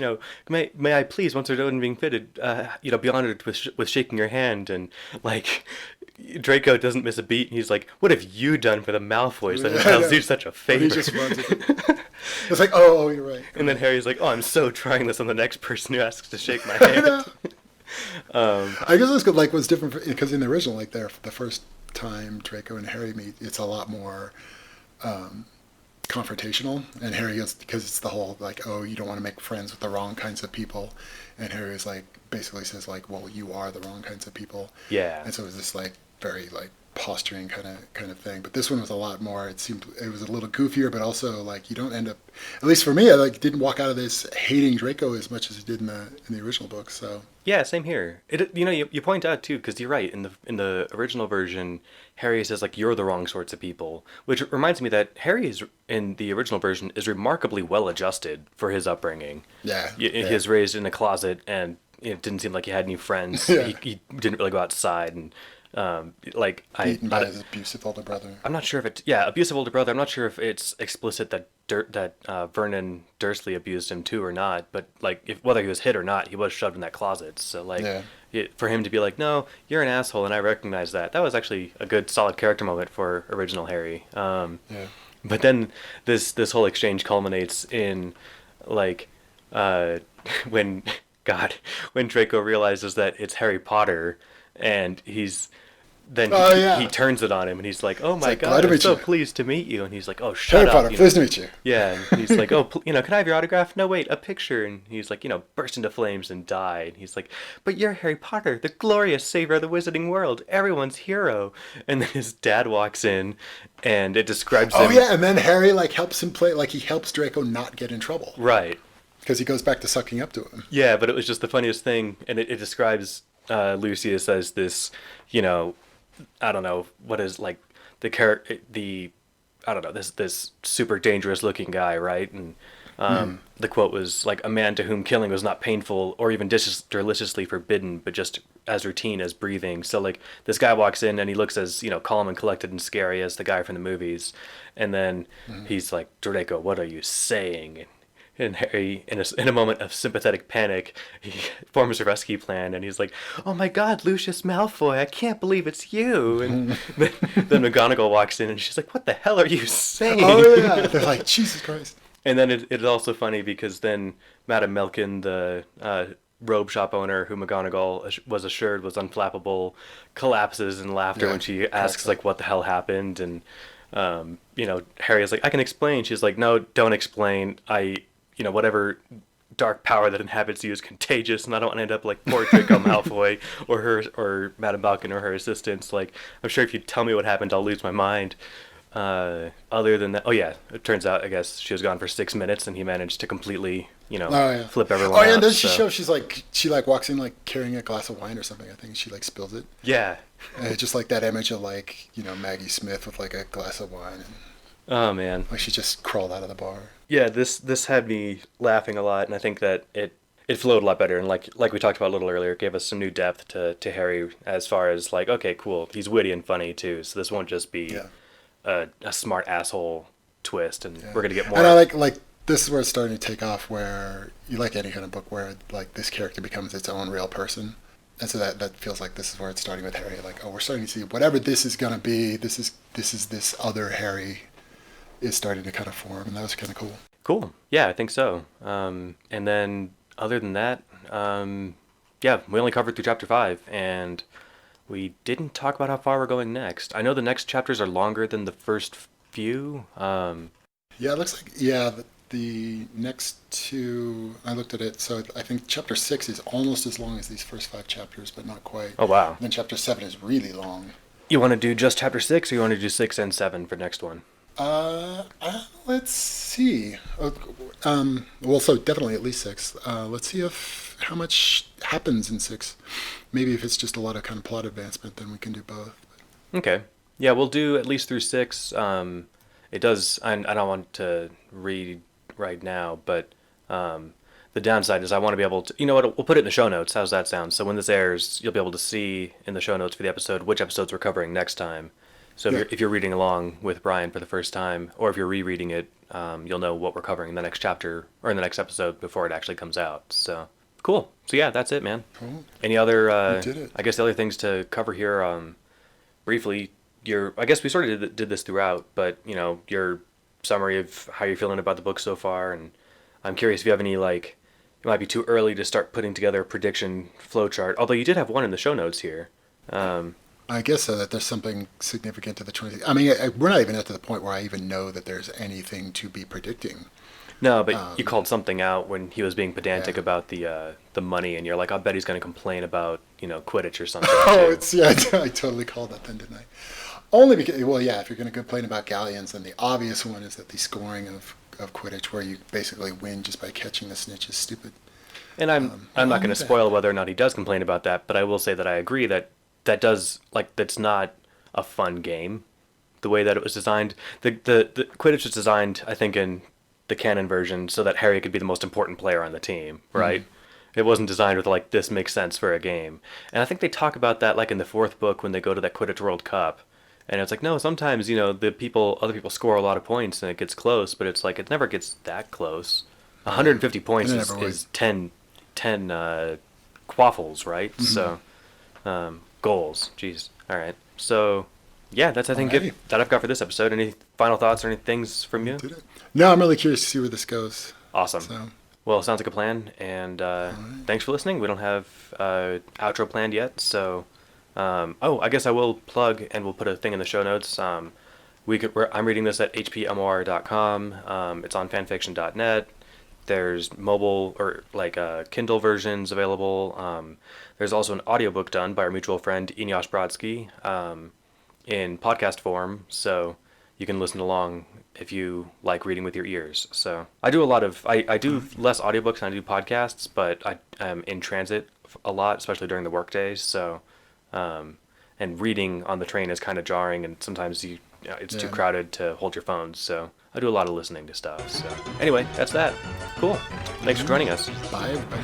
may I please, once we're done being fitted, be honored with shaking your hand, and Draco doesn't miss a beat. And he's like, "What have you done for the Malfoys that does you such a favor?" He just runs it. It's like, oh, you're right. And then Harry's like, "Oh, I'm so trying this on the next person who asks to shake my hand." I guess it's good. What's different because in the original, the first time Draco and Harry meet, it's a lot more confrontational, and Harry goes because it's the whole oh, you don't want to make friends with the wrong kinds of people, and Harry is basically says well, you are the wrong kinds of people. Yeah. And so it's this very like posturing kind of thing. But this one was a lot more. It seemed it was a little goofier, but also like you don't end up. At least for me, I like didn't walk out of this hating Draco as much as I did in the original book. So Yeah, same here. You point out too, because you're right. In the original version, Harry says like you're the wrong sorts of people, which reminds me that Harry is in the original version is remarkably well adjusted for his upbringing. yeah, He yeah, was raised in a closet, and it didn't seem like he had any friends. yeah. He didn't really go outside, and like Beaten by his abusive older brother. I'm not sure if it's yeah abusive older brother. I'm not sure if it's explicit that Vernon Dursley abused him too or not. But like if whether he was hit or not, he was shoved in that closet. So like Yeah, for him to be like, no, you're an asshole, and I recognize that. That was actually a good solid character moment for original Harry. yeah. But then this whole exchange culminates in like uh, when God when Draco realizes that it's Harry Potter and Oh he yeah. turns it on him and he's like, "Oh It's my like, glad God, to I'm meet so you. pleased to meet you." And he's like, "Oh, Harry shut up." Potter, pleased to meet you. Yeah, and he's like, "Oh, can I have your autograph?" "No, wait, a picture." And he's like, burst into flames and died. And he's like, "But you're Harry Potter, the glorious savior of the wizarding world, everyone's hero." And then his dad walks in and it describes Oh him yeah, and then Harry like helps him play like he helps Draco not get in trouble right. because he goes back to sucking up to him. Yeah, but it was just the funniest thing, and it describes Lucius as this, you know, I don't know what is like the I don't know this super dangerous looking guy, right? And the quote was like a man to whom killing was not painful or even deliciously forbidden, but just as routine as breathing. So like this guy walks in and he looks as calm and collected and scary as the guy from the movies, and then he's like, "Draco, what are you saying?" And Harry, in a moment of sympathetic panic, he forms a rescue plan, and he's like, "Oh my God, Lucius Malfoy! I can't believe it's you!" And then McGonagall walks in, and she's like, "What the hell are you saying?" Oh yeah, they're like Jesus Christ. And then it's also funny because then Madame Melkin, the robe shop owner who McGonagall was assured was unflappable, collapses in laughter Yeah, when she asks cracks like up. what the hell happened, and Harry is like, "I can explain." She's like, "No, don't explain. Whatever dark power that inhabits you is contagious, and I don't want to end up like poor Draco Malfoy or Madame Balkan or her assistants. Like, I'm sure if you tell me what happened, I'll lose my mind." Other than that, oh yeah, it turns out I guess she was gone for 6 minutes, and he managed to completely, Oh yeah. flip everyone Oh yeah, and out. then she So shows she walks in like carrying a glass of wine or something. I think she like spills it. yeah, And it's just like that image of like Maggie Smith with like a glass of wine, and oh man, like she just crawled out of the bar. yeah. This had me laughing a lot, and I think that it flowed a lot better, and like we talked about a little earlier, it gave us some new depth to Harry as far as like, okay, cool, he's witty and funny too, so this won't just be Yeah. a smart asshole twist, and Yeah. we're gonna get more. And I like this is where it's starting to take off, where you like any kind of book where like this character becomes its own real person. And so that feels like this is where it's starting with Harry. Like, oh, we're starting to see whatever this is gonna be. This is this other Harry is starting to kind of form, and that was kind of cool. Cool. Yeah, I think so. And then other than that, yeah, we only covered through chapter 5, and we didn't talk about how far we're going next. I know the next chapters are longer than the first few. Yeah, it looks like the next two. I looked at it, so I think chapter 6 is almost as long as these first 5 chapters, but not quite. Oh wow. And then chapter 7 is really long. You want to do just chapter 6, or you want to do 6 and 7 for next one? Let's see. Well, so definitely at least 6. Let's see if how much happens in 6. Maybe if it's just a lot of kind of plot advancement, then we can do both. Okay. Yeah, we'll do at least through 6. It does. I don't want to read right now, but the downside is I want to be able to. You know what? We'll put it in the show notes. How's that sound? So when this airs, you'll be able to see in the show notes for the episode which episodes we're covering next time. So Yeah. if you're reading along with Brian for the first time, or if you're rereading it, you'll know what we're covering in the next chapter or in the next episode before it actually comes out. So cool. So yeah, that's it, man. Cool. Any other? We did it. I guess the other things to cover here, briefly. I guess we sort of did this throughout, but your summary of how you're feeling about the book so far, and I'm curious if you have any like. It might be too early to start putting together a prediction flowchart. Although you did have one in the show notes here. I guess so, that there's something significant to the 20. I mean, we're not even at the point where I even know that there's anything to be predicting. No, but you called something out when he was being pedantic Yeah. about the money, and you're like, I bet he's going to complain about Quidditch or something Oh, too. it's yeah. I totally called that then, didn't I? Only because, well, yeah. If you're going to complain about galleons, then the obvious one is that the scoring of Quidditch, where you basically win just by catching the snitch, is stupid. And I'm not Along going to with that, spoil whether or not he does complain about that, but I will say that I agree that that's not a fun game. The way that it was designed, the Quidditch was designed, I think, in the canon version, so that Harry could be the most important player on the team, right? It wasn't designed with like this makes sense for a game, and I think they talk about that like in the fourth book when they go to that Quidditch World Cup, and it's like no, sometimes other people score a lot of points and it gets close, but it's like it never gets that close. right? 150 And points it is never is was. 10 quaffles, right? So goals. Jeez. All right. So yeah, that's I think it Alrighty, that I've got for this episode. Any final thoughts or any things from you? did it. No, I'm really curious to see where this goes. Awesome. So, Well, sounds like a plan. And all right. thanks for listening. We don't have outro planned yet, so oh, I guess I will plug, and we'll put a thing in the show notes. I'm reading this at hpmoir.com. It's on fanfiction.net. There's mobile or like Kindle versions available. There's also an audiobook done by our mutual friend Eneasz Brodsky in podcast form, so you can listen along if you like reading with your ears. So I do a lot of I do less audiobooks than I do podcasts, but I am in transit a lot, especially during the work days. So and reading on the train is kind of jarring, and sometimes it's too Yeah. crowded to hold your phones. So I do a lot of listening to stuff. So anyway, that's that. Cool. Thanks for joining us. Bye, everybody.